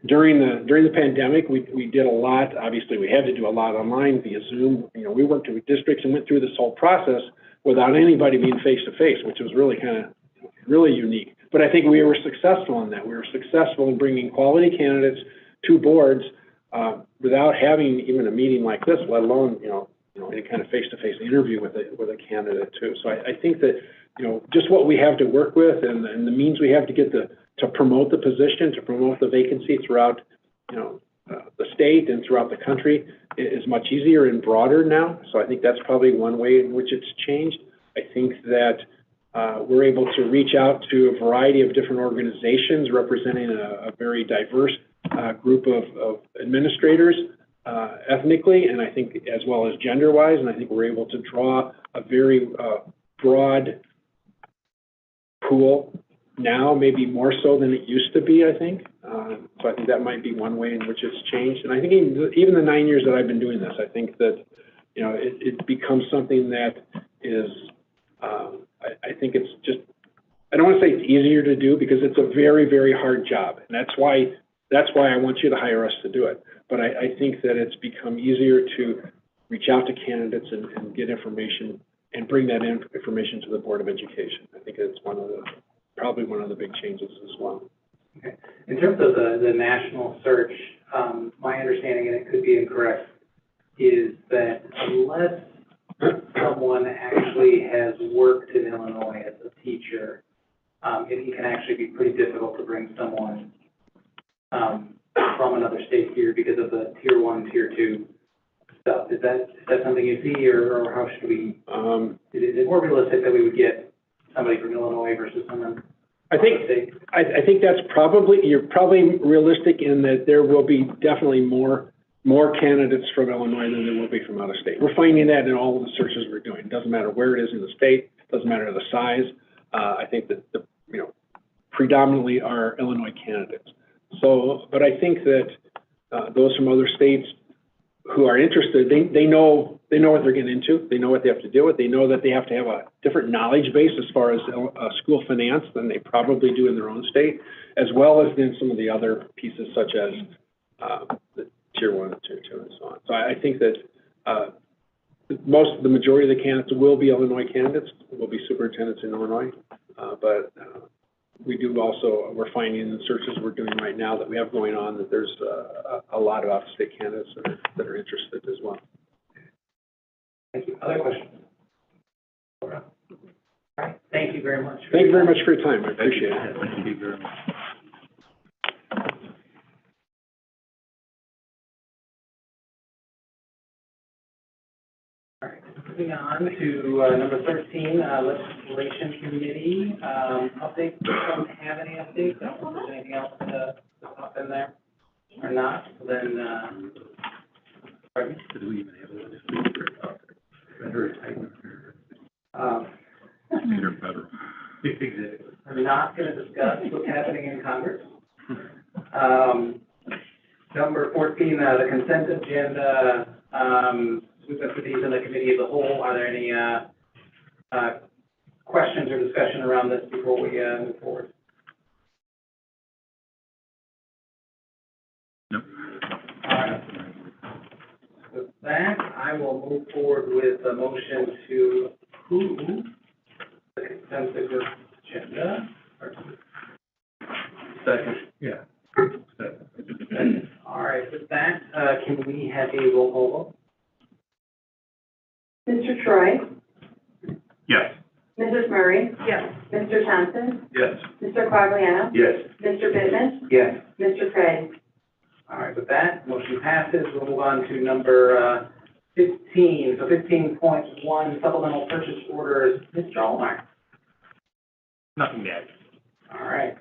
during the pandemic, we did a lot. Obviously, we had to do a lot online via Zoom. We worked with districts and went through this whole process without anybody being face-to-face, which was really really unique. But I think we were successful in that. We were successful in bringing quality candidates to boards without having even a meeting like this, let alone, any kind of face-to-face interview with a candidate too. So I think that, just what we have to work with and the means we have to get to promote the position, to promote the vacancy throughout, the state and throughout the country is much easier and broader now. So I think that's probably one way in which it's changed. I think that we're able to reach out to a variety of different organizations representing a very diverse group of administrators ethnically, and I think as well as gender-wise, and I think we're able to draw a very broad pool now, maybe more so than it used to be, I think. So I think that might be one way in which it's changed. And I think even the 9 years that I've been doing this, I think that, it becomes something that is, I think it's just, I don't want to say it's easier to do because it's a very, very hard job. And that's why I want you to hire us to do it. But I think that it's become easier to reach out to candidates and get information and bring that information to the Board of Education. I think it's probably one of the big changes as well. Okay. In terms of the national search, my understanding, and it could be incorrect, is that unless someone actually has worked in Illinois as a teacher, it can actually be pretty difficult to bring someone from another state here because of the tier 1, tier 2 stuff. Is that something you see, or how should we, is it more realistic that we would get somebody from Illinois versus someone? I think that's you're probably realistic in that there will be definitely more candidates from Illinois than there will be from out of state. We're finding that in all of the searches we're doing. It doesn't matter where it is in the state, doesn't matter the size. I think that predominantly are Illinois candidates. So, but I think that those from other states who are interested, they know what they're getting into. They know what they have to deal with. They know that they have to have a different knowledge base as far as school finance than they probably do in their own state, as well as in some of the other pieces such as the tier 1 and tier 2 and so on. So I think that the majority of the candidates will be Illinois candidates, will be superintendents in Illinois, but we do also, we're finding in the searches we're doing right now that we have going on that there's a lot of out-of-state candidates that are interested as well. Thank you. Other questions? All right. Thank you very much. Thank you very much for your time. I appreciate it. Thank you very much. All right. Moving on to number 13, Legislation Committee. Updates. Don't have any updates. I don't know if there's anything else to pop in there or not. So then, pardon me? Do we even have a legislature? Better tighten. Better. Exactly. We're not going to discuss what's happening in Congress. Number 14, the consent agenda. We've got these in the committee as a whole. Are there any questions or discussion around this before we move forward? No. All right. With that, I will move forward with a motion to approve the consent agenda. Second. Yeah. Second. All right. With that, can we have a roll call vote? Mr. Troy? Yes. Mrs. Murray? Yes. Mr. Thompson? Yes. Mr. Quagliano? Yes. Mr. Bivin? Yes. Mr. Craig? All right, with that, motion passes. We'll move on to number 15. So 15.1, supplemental purchase orders. Mr. Allmeyer. Nothing yet. All right.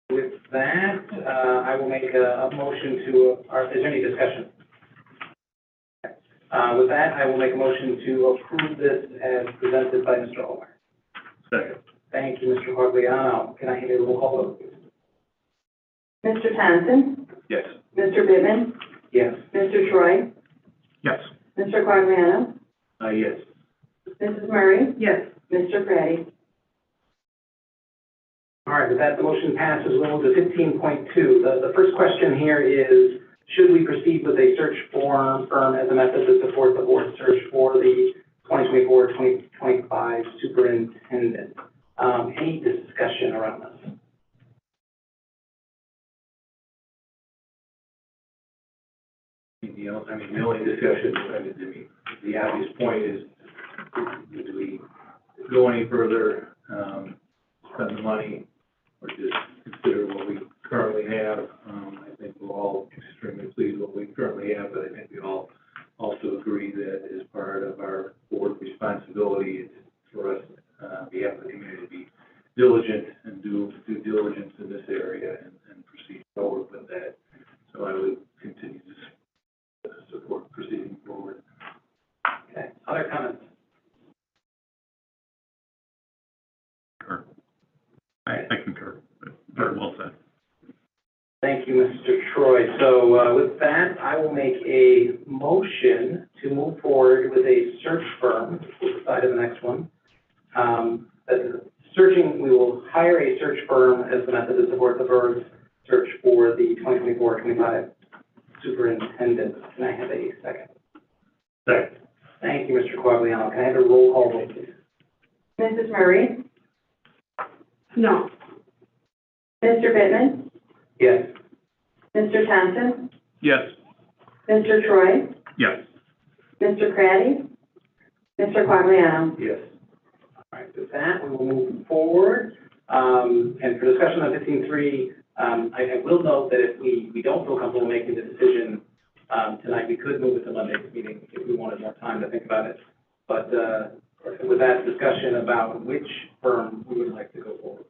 With that, I will make a motion to, or is there any discussion? With that, I will make a motion to approve this as presented by Mr. Allmeyer. Second. Thank you, Mr. Quagliano. Can I have a roll call vote, please? Mr. Thompson? Yes. Mr. Bivin? Yes. Mr. Troy? Yes. Mr. Quagliano? Yes. Mrs. Murray? Yes. Mr. Craig? All right, with that, the motion passes. We'll move to 15.2. The first question here is, should we proceed with a search firm as a method to support the board search for the 2024-2025 superintendent? Any discussion around this? The only discussion, the obvious point is, do we go any further, spend the money, or just consider what we currently have? I think we're all extremely pleased with what we currently have, but I think we all also agree that as part of our board responsibility, it's for us, on behalf of the community, to be diligent and do due diligence in this area and proceed forward with that. So I would continue to support proceeding forward. Okay, other comments? Concur. I concur. Very well said. Thank you, Mr. Troy. So with that, I will make a motion to move forward with a search firm. We'll decide on the next one. We will hire a search firm as the method to support the board's search for the 2024-25 superintendent. Can I have a second? Second. Thank you, Mr. Quagliano. Can I have a roll call vote, please? Mrs. Murray? No. Mr. Pittman? Yes. Mr. Thompson? Yes. Mr. Troy? Yes. Mr. Craddy? Mr. Quagliano? Yes. All right, with that, we will move forward. And for discussion on 15.3, I will note that if we don't feel comfortable making the decision tonight, we could move it to Monday's meeting if we wanted more time to think about it. But with that discussion about which firm we would like to go forward.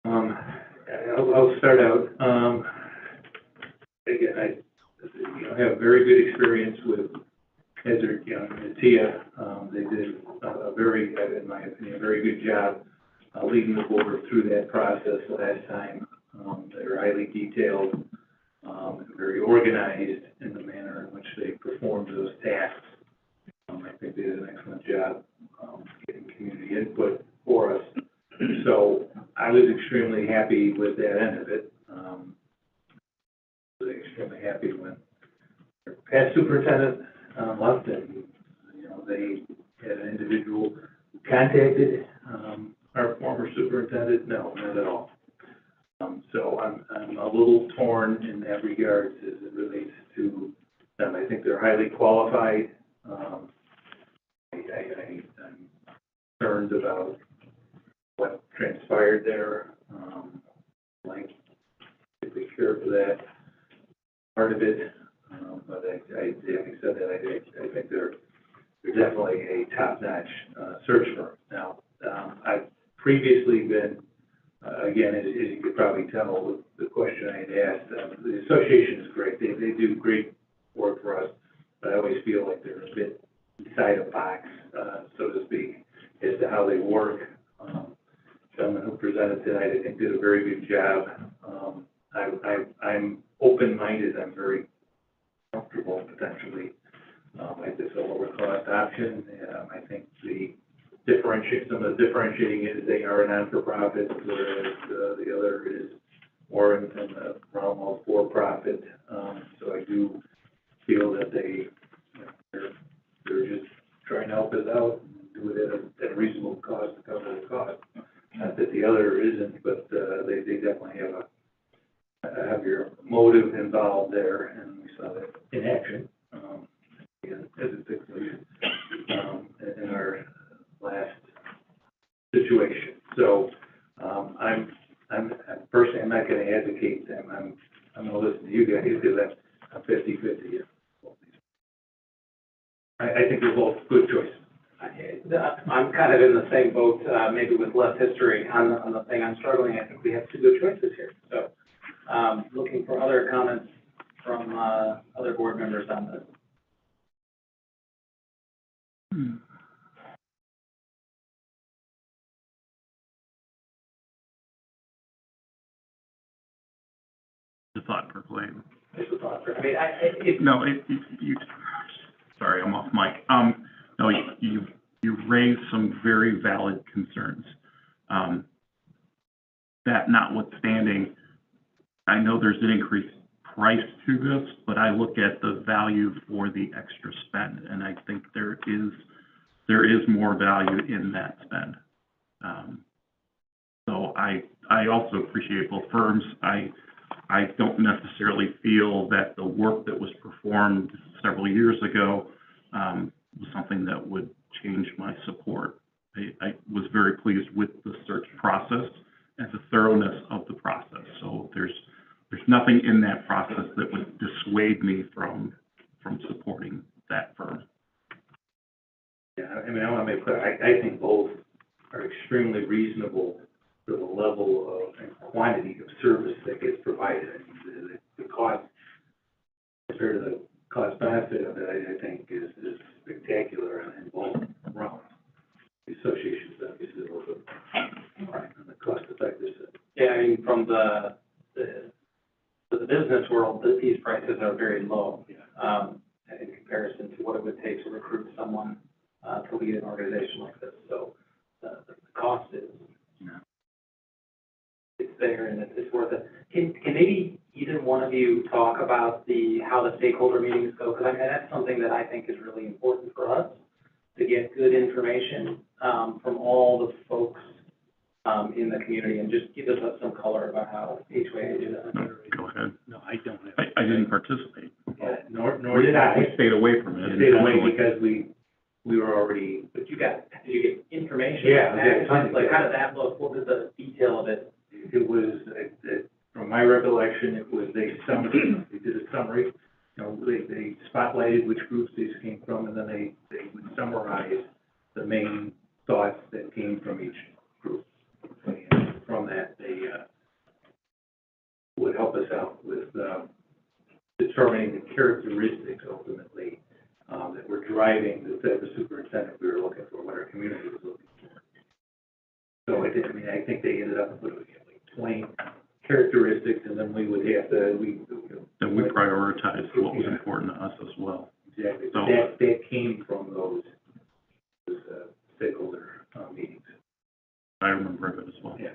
I'll start out. Again, I have very good experience with Ezra Young and Tia. They did a very, in my opinion, a very good job leading the board through that process last time. They're highly detailed, and very organized in the manner in which they performed those tasks. I think they did an excellent job getting community input for us. So I was extremely happy with that end of it. I was extremely happy when our past superintendent left, and they had an individual who contacted our former superintendent. No, not at all. So I'm a little torn in that regard as it relates to them. I think they're highly qualified. I'm concerned about what transpired there. Like, if we care for that part of it, but having said that, I think they're definitely a top-notch search firm. Now, I've previously been, again, as you could probably tell with the question I had asked, the association is great. They do great work for us, but I always feel like they're a bit inside a box, so to speak, as to how they work. Gentleman who presented tonight, I think, did a very good job. I'm open-minded. I'm very comfortable potentially with this lower cost option. I think some of the differentiating is they are a non-for-profit, whereas the other is more in the realm of for-profit. So I do feel that they're just trying to help us out and do it at a reasonable cost to cover the cost. Not that the other isn't, but they definitely have a heavier motive involved there, and we saw that in action, as it took place in our last situation. So I'm personally, I'm not going to advocate them. I'm going to listen to you guys because I'm 50-50. I think they're both good choices. I'm kind of in the same boat, maybe with less history on the thing I'm struggling. I think we have two good choices here. So, looking for other comments from other board members on this. The thought percolating. Just a thought. I mean, No, sorry, I'm off mic. No, you raised some very valid concerns. That notwithstanding, I know there's an increased price to this, but I look at the value for the extra spend, and I think there is more value in that spend. So I also appreciate both firms. I don't necessarily feel that the work that was performed several years ago was something that would change my support. I was very pleased with the search process and the thoroughness of the process. So there's nothing in that process that would dissuade me from supporting that firm. Yeah, I mean, I want to make clear, I think both are extremely reasonable for the level of and quantity of service that gets provided. I mean, the cost, compared to the cost benefit of it, I think is spectacular in both realms. The association's obviously a little bit right on the cost effective side. yeah, I mean, from the business world, these prices are very low in comparison to what it would take to recruit someone to lead an organization like this. So the cost is it's there and it's worth it. Can maybe either one of you talk about how the stakeholder meetings go? Because I mean, that's something that I think is really important for us, to get good information, from all the folks, in the community, and just give us some color about how HYA did that. No, go ahead. No, I don't have. I didn't participate. Nor did I. We stayed away from it. We stayed away because we were already. But did you get information? Yeah, we got tons. Like, how did that look? What was the detail of it? It was, from my recollection, it was they did a summary. You know, they spotlighted which groups these came from, and then they would summarize the main thoughts that came from each group. And from that, they would help us out with determining the characteristics ultimately that were driving the type of superintendent we were looking for, what our community was looking for. So I think they ended up with like 20 characteristics, and then we would have to, Then we prioritized what was important to us as well. Exactly. So That came from those stakeholder meetings. I remember it as well. Yeah.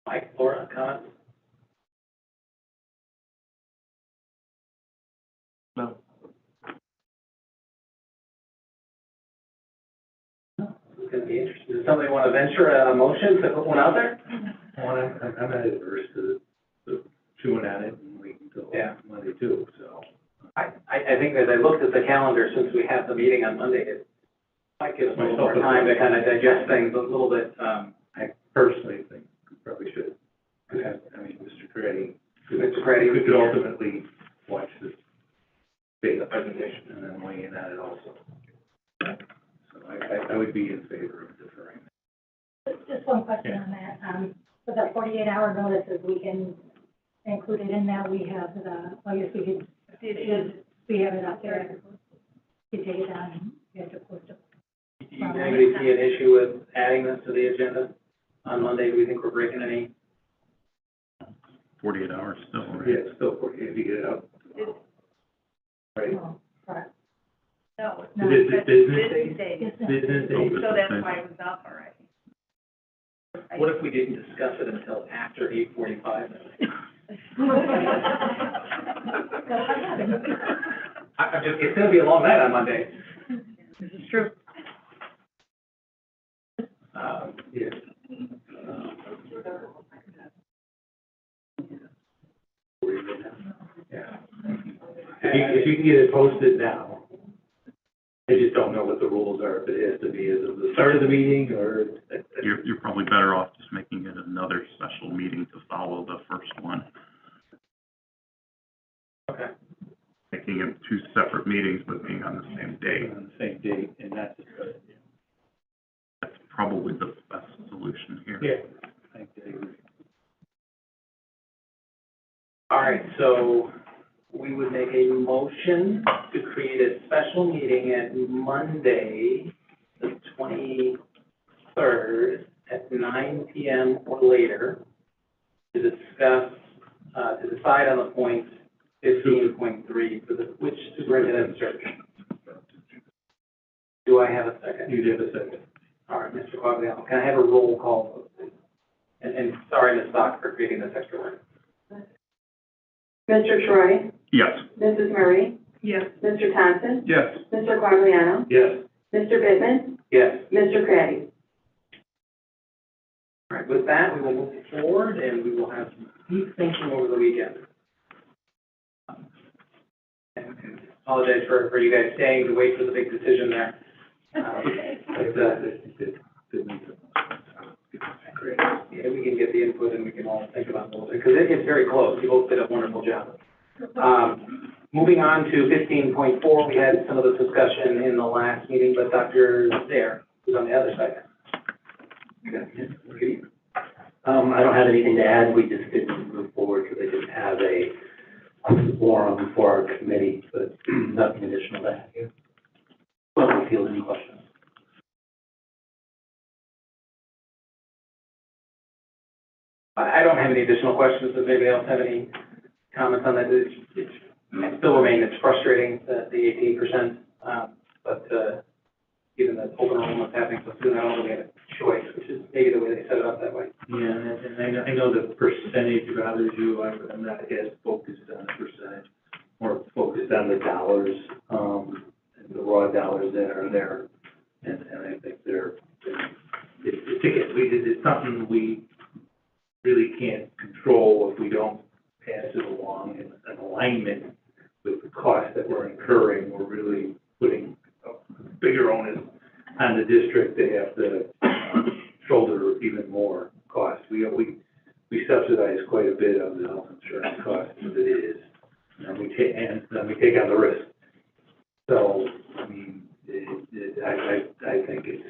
Mike, Laura, comments? No. It's going to be interesting. Does somebody want to venture a motion to put one out there? Well, I'm not adverse to chewing on it and waiting until Monday too, so. I think as I looked at the calendar, since we have the meeting on Monday, it might give us a little more time to kind of digest things a little bit. I personally think we probably should. Mr. Craddy. Mr. Craddy. We could ultimately watch this data presentation and then weigh in on it also. So I would be in favor of deferring. Just one question on that. For the 48-hour notices, we can include it in that. We have I guess we could, we have it up there. You take it down, you have to post it. Do you anybody see an issue with adding this to the agenda on Monday? Do we think we're breaking any? 48 hours still, right? Yeah, it's still 48 if you get it out. Right? No, Business business day. day. Business day. So that's why it was up already. What if we didn't discuss it until after 8:45? It's going to be a long night on Monday. This is true. Yes. Yeah. If you can get it posted now, I just don't know what the rules are, if it has to be as of the start of the meeting or. You're probably better off just making it another special meeting to follow the first one. Okay. Making it two separate meetings, but being on the same day. On the same date and not discuss it. That's probably the best solution here. Yeah. I agree. All right, so we would make a motion to create a special meeting at Monday, the 23rd, at 9 p.m. or later to discuss, to decide on the point 15.3 for the which superintendent search. Do I have a second? You did a second. All right, Mr. Quagliano, can I have a roll call, vote, please? And sorry, Ms. Stock, for creating this extra work. Mr. Troy? Yes. Mrs. Murray? Yes. Mr. Thompson? Yes. Mr. Quagliano? Yes. Mr. Bittman? Yes. Mr. Craddy? All right, with that, we will move forward and we will have some deep thinking over the weekend. And apologize for you guys staying to wait for the big decision there. Yeah, we can get the input and we can all think about it a little bit, because it's very close. You both did a wonderful job. Moving on to 15.4, we had some of this discussion in the last meeting, but Dr. Zaire, who's on the other side. I don't have anything to add. We just didn't move forward because I didn't have a forum for our committee, but nothing additional to add here. Well, I feel any questions. I don't have any additional questions. Does anybody else have any comments on that? It still remains, it's frustrating, the 18%, but given that open enrollment's happening so soon, I don't really have a choice, which is maybe the way they set it up that way. Yeah, and I know the percentage bothers you, I'm not as focused on the percentage, more focused on the dollars, and the raw dollars that are there. And I think it's something we really can't control if we don't pass it along in alignment with the cost that we're incurring. We're really putting a bigger onus on the district to have to shoulder even more costs. We subsidize quite a bit of the health insurance cost as it is, and then we take on the risk. So, I mean, I think it's,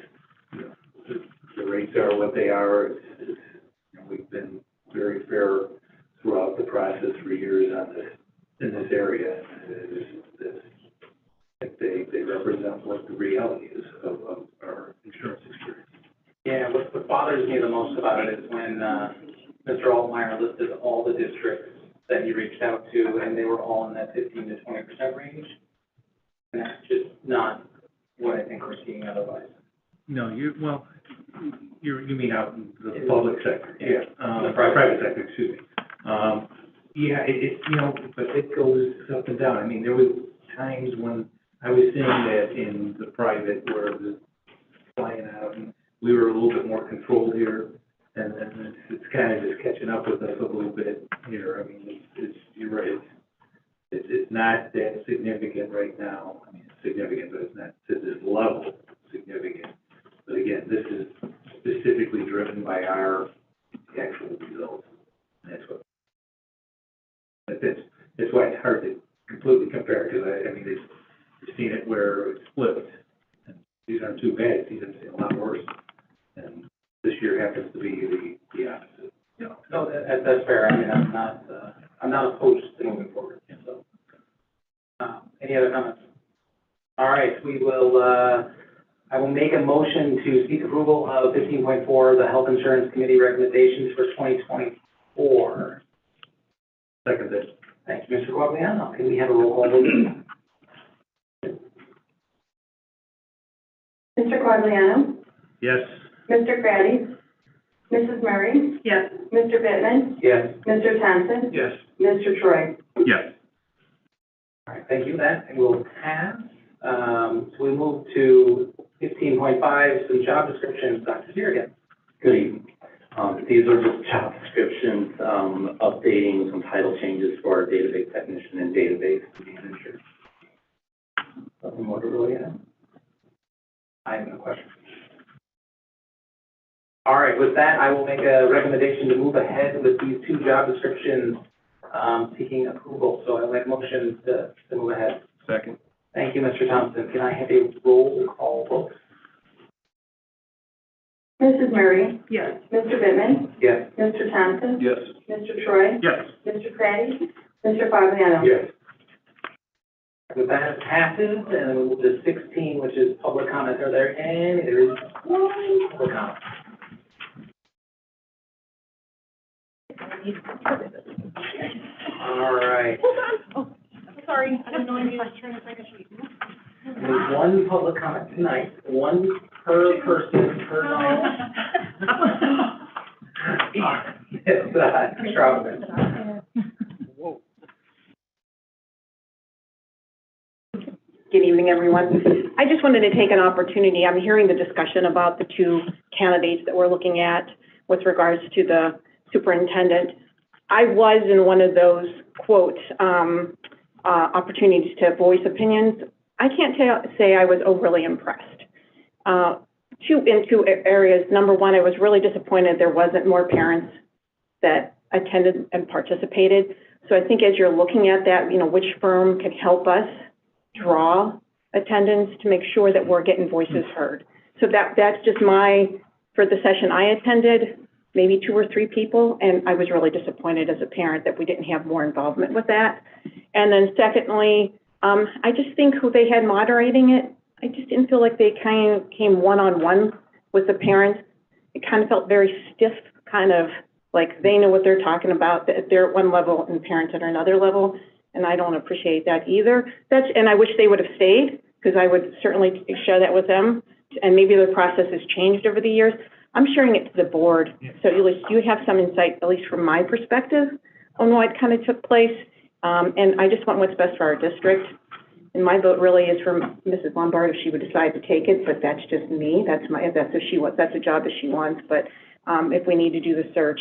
you know, the rates are what they are. It's, you know, we've been very fair throughout the process for years on this, in this area. I think they represent what the reality is of our insurance experience. Yeah, what bothers me the most about it is when, Mr. Altmeyer listed all the districts that he reached out to, and they were all in that 15 to 20% range. And that's just not what I think we're seeing otherwise. No, you mean out in the public sector, yeah, The private sector, excuse me. Yeah, it's, you know, but it goes up and down. I mean, there was times when I was seeing that in the private where it was flying out, and we were a little bit more controlled here, and then it's kind of just catching up with us a little bit here. I mean, you're right, it's not that significant right now. I mean, it's significant, but it's not to this level significant. But again, this is specifically driven by our actual results. That's what. That's why it's hard to completely compare, because I mean, we've seen it where it's flipped, and these aren't too bad. These are a lot worse, and this year happens to be the opposite. You know. No, that's fair. I mean, I'm not opposed to moving forward. So, any other comments? All right, we will. I will make a motion to seek approval of 15.4, the Health Insurance Committee recommendations for 2024. Seconded. Thank you, Mr. Quagliano. Can we have a roll call, please? Mr. Quagliano? Yes. Mr. Grady? Mrs. Murray? Yes. Mr. Bittman? Yes. Mr. Thompson? Yes. Mr. Troy? Yes. All right, thank you. That will pass. So we move to 15.5, some job descriptions. Dr. Deargan. Good evening. These are just job descriptions, updating some title changes for our database technician and database manager. Nothing more to really add? I have no questions. All right, with that, I will make a recommendation to move ahead with these two job descriptions, seeking approval. So I'll make motions to move ahead. Second. Thank you, Mr. Thompson. Can I have a roll call vote? Mrs. Murray? Yes. Mr. Bittman? Yes. Mr. Thompson? Yes. Mr. Troy? Yes. Mr. Grady? Mr. Quagliano? Yes. With that, it passes, and then we move to 16, which is public comment. Are there any? There is one public comment. All right. Oh, sorry, I didn't know you were trying to take a sheet. There's one public comment tonight, one per person, per line. It's Robin. Good evening, everyone. I just wanted to take an opportunity. I'm hearing the discussion about the two candidates that we're looking at with regards to the superintendent. I was in one of those, quote, opportunities to voice opinions. I can't say I was overly impressed. In two areas. Number one, I was really disappointed there wasn't more parents that attended and participated. So I think as you're looking at that, you know, which firm can help us draw attendance to make sure that we're getting voices heard. So that's just for the session I attended, maybe 2 or 3 people, and I was really disappointed as a parent that we didn't have more involvement with that. And then secondly, I just think who they had moderating it, I just didn't feel like they kind of came one-on-one with the parents. It kind of felt very stiff, kind of like they know what they're talking about, that they're at one level and parents at another level, and I don't appreciate that either. And I wish they would have stayed, because I would certainly share that with them, and maybe the process has changed over the years. I'm sharing it to the board, so at least you have some insight, at least from my perspective, on what kind of took place. And I just want what's best for our district. And my vote really is for Mrs. Lombard if she would decide to take it, but that's just me. That's if she wants, that's a job that she wants. But if we need to do the search,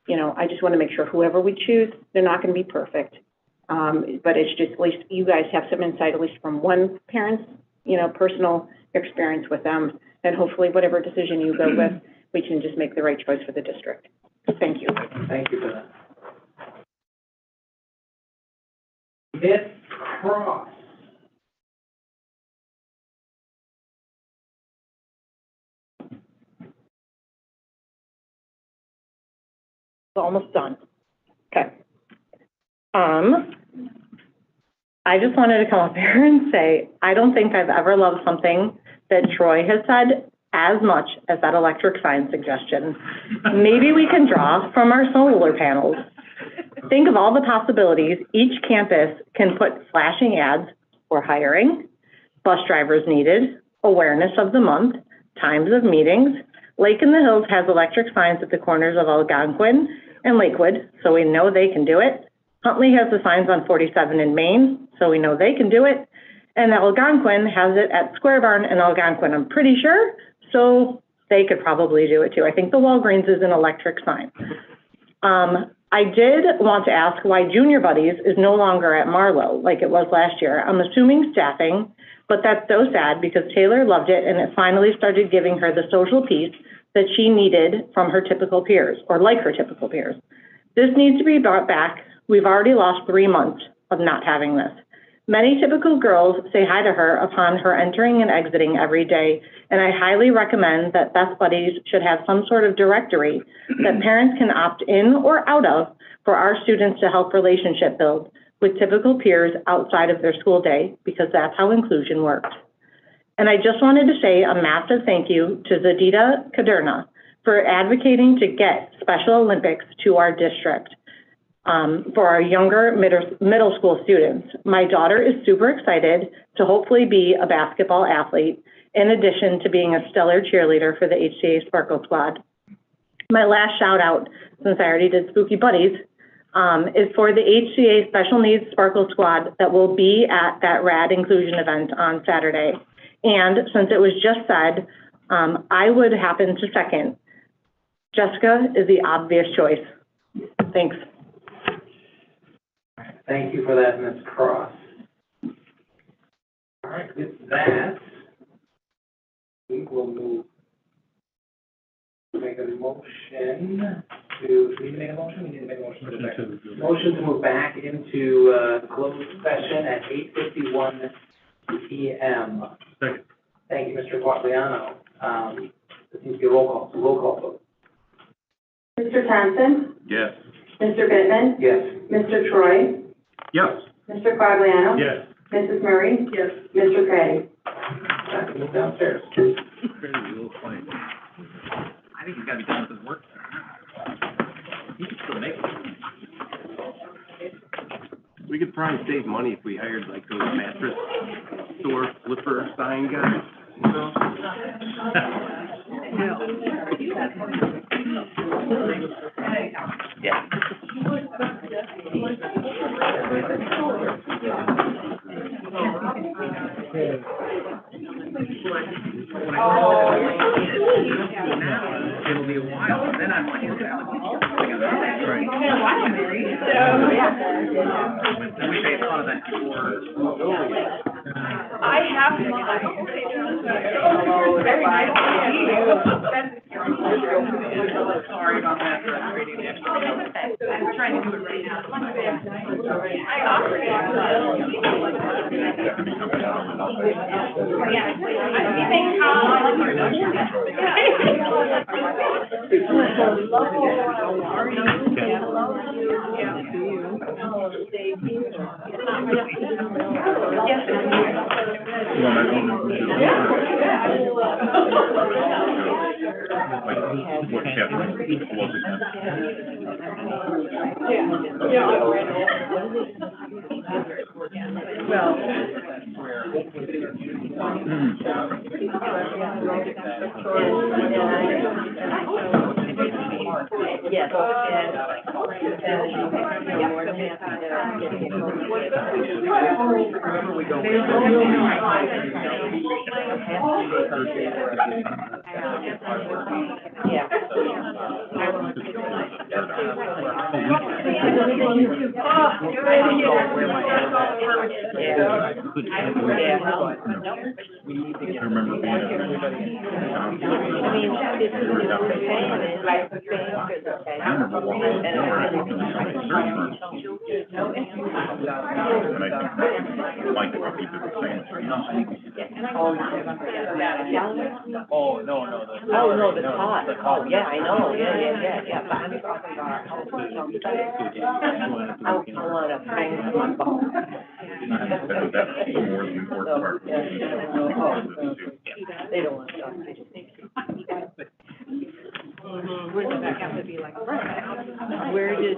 you know, I just want to make sure whoever we choose, they're not going to be perfect. But it's just, at least you guys have some insight, at least from one parent's, you know, personal experience with them. And hopefully whatever decision you go with, we can just make the right choice for the district. Thank you. Thank you for that. Ms. Cross. Almost done. Okay. I just wanted to come up here and say, I don't think I've ever loved something that Troy has said as much as that electric sign suggestion. Maybe we can draw from our solar panels. Think of all the possibilities. Each campus can put flashing ads for hiring, bus drivers needed, awareness of the month, times of meetings. Lake in the Hills has electric signs at the corners of Algonquin and Lakewood, so we know they can do it. Huntley has the signs on 47 in Maine, so we know they can do it. And Algonquin has it at Square Barn and Algonquin, I'm pretty sure, so they could probably do it too. I think the Walgreens is an electric sign. I did want to ask why Junior Buddies is no longer at Marlowe like it was last year. I'm assuming staffing, but that's so sad because Taylor loved it and it finally started giving her the social piece that she needed from her typical peers, or like her typical peers. This needs to be brought back. We've already lost 3 months of not having this. Many typical girls say hi to her upon her entering and exiting every day, and I highly recommend that Best Buddies should have some sort of directory that parents can opt in or out of for our students to help relationship build with typical peers outside of their school day, because that's how inclusion works. And I just wanted to say a massive thank you to Zadita Kaderna for advocating to get Special Olympics to our district. For our younger middle school students. My daughter is super excited to hopefully be a basketball athlete, in addition to being a stellar cheerleader for the HCA Sparkle Squad. My last shout out, since I already did Spooky Buddies, is for the HCA Special Needs Sparkle Squad that will be at that RAD inclusion event on Saturday. And since it was just said, I would happen to second. Jessica is the obvious choice. Thanks. Thank you for that, Ms. Cross. All right, with that, we will move, make a motion to, do we need to make a motion? We need to make a motion to the motion to move back into closed session at 8:51 p.m. Second. Thank you, Mr. Quagliano. This needs to be a roll call vote. Mr. Thompson? Yes. Mr. Bittman? Yes. Mr. Troy? Yes. Mr. Quagliano? Yes. Mrs. Murray? Yes. Mr. Craddy? Back to move downstairs. I think he's gotta be done with his work. He could still make it. We could probably save money if we hired like those mattress store flipper sign guys, you know? Yeah. It'll be a while, and then I'm like, right. We paid a lot of that before. I have mine. Oh, very nice to meet you. Sorry about that. I'm trying to do it right now. I offered it. Yes. I remember being at I remember walking in the door and somebody searched for and I liked what people were saying. Oh, no, Oh, no, the cot. Oh, yeah, I know, yeah, but I'm talking about our I want to bring one ball. That's the more important part. They don't want to talk, they just think. Where does that have to be like? Where did,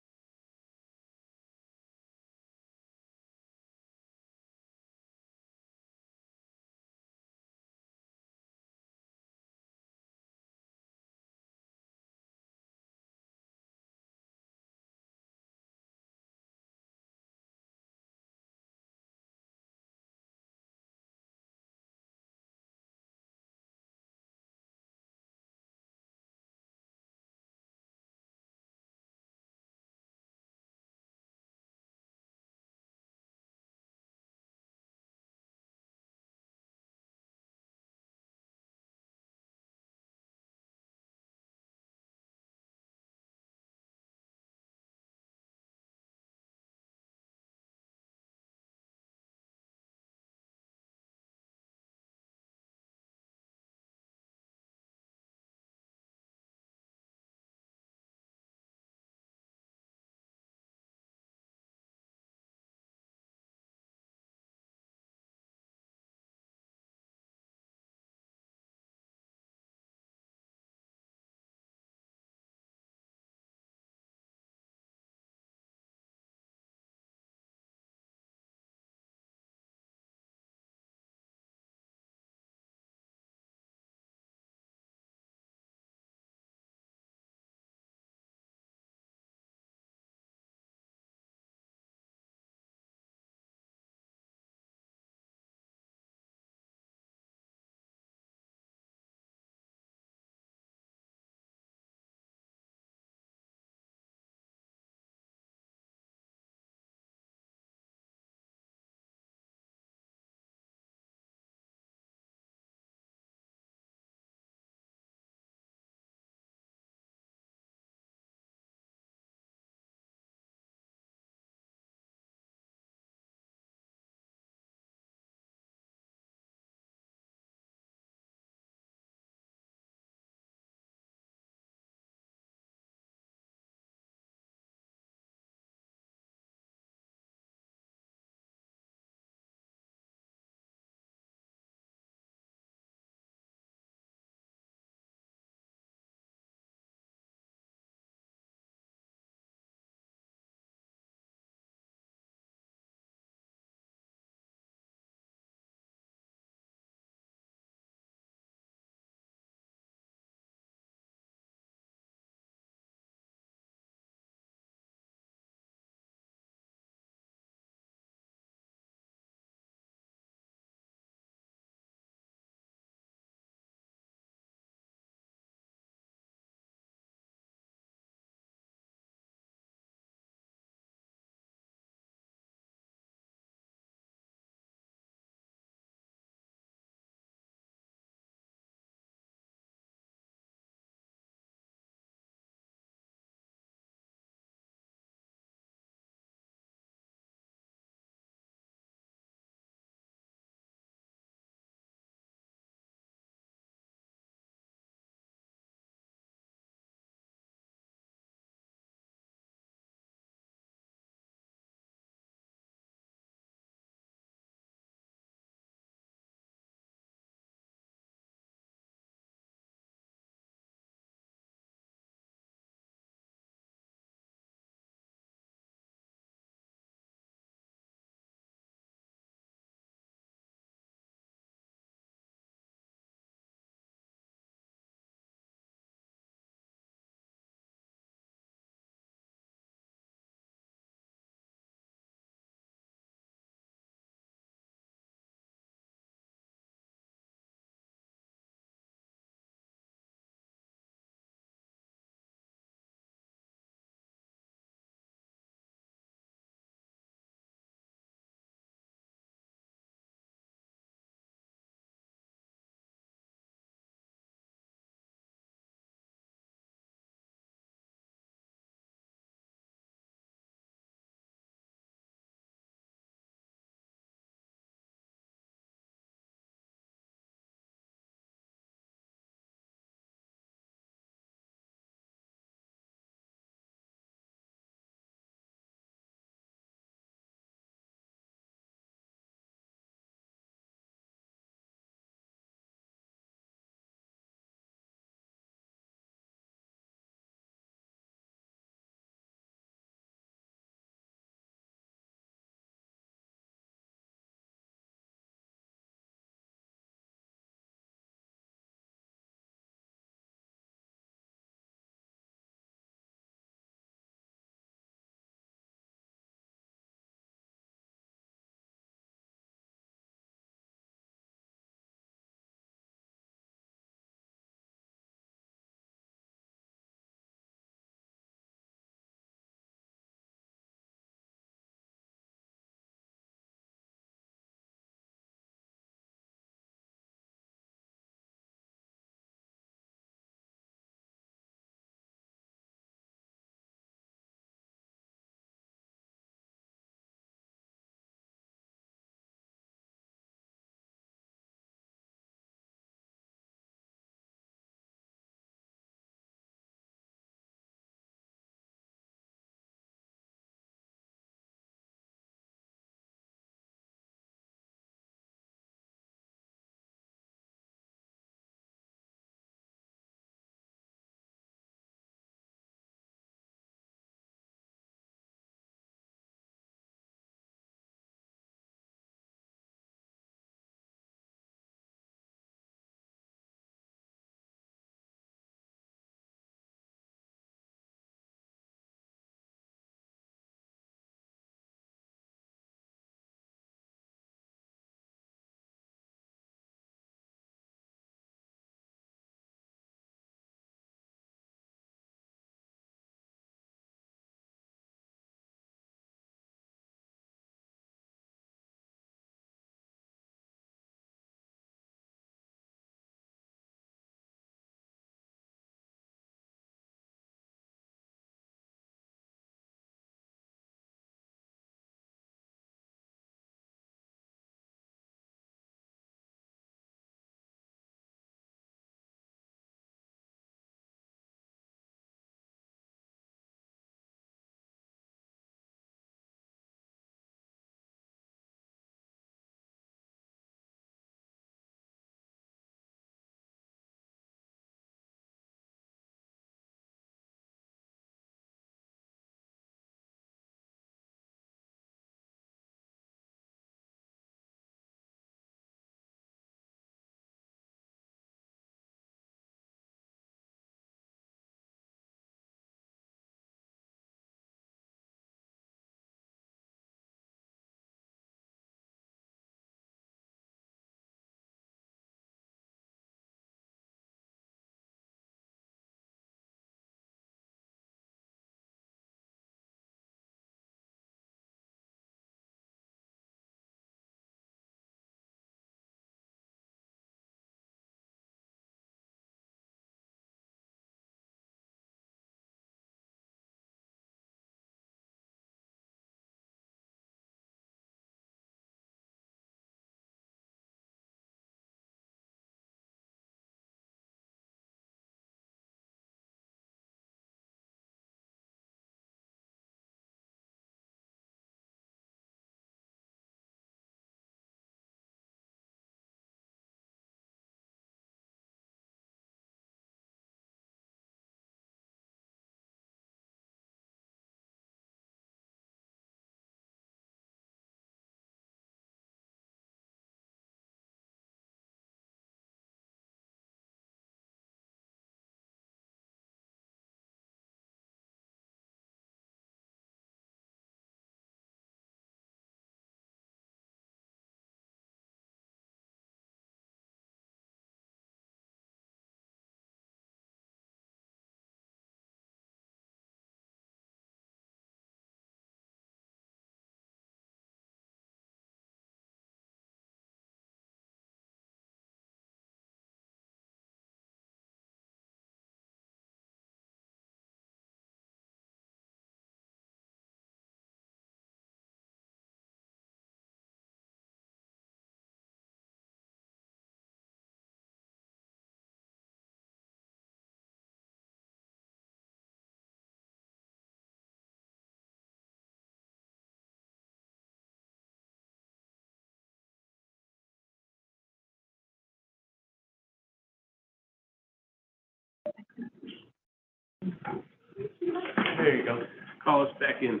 There you go. Call us back in.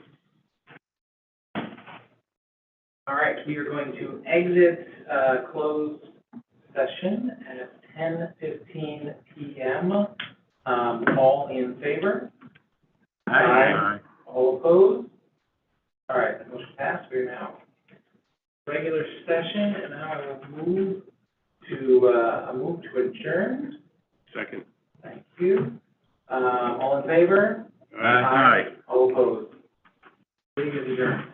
All right, we are going to exit, closed session at 10:15 PM. All in favor? Aye. All opposed? All right, motion passed. We're now regular session, and now I will move to adjourn. Second. Thank you. All in favor? Aye. All opposed? Meeting is adjourned.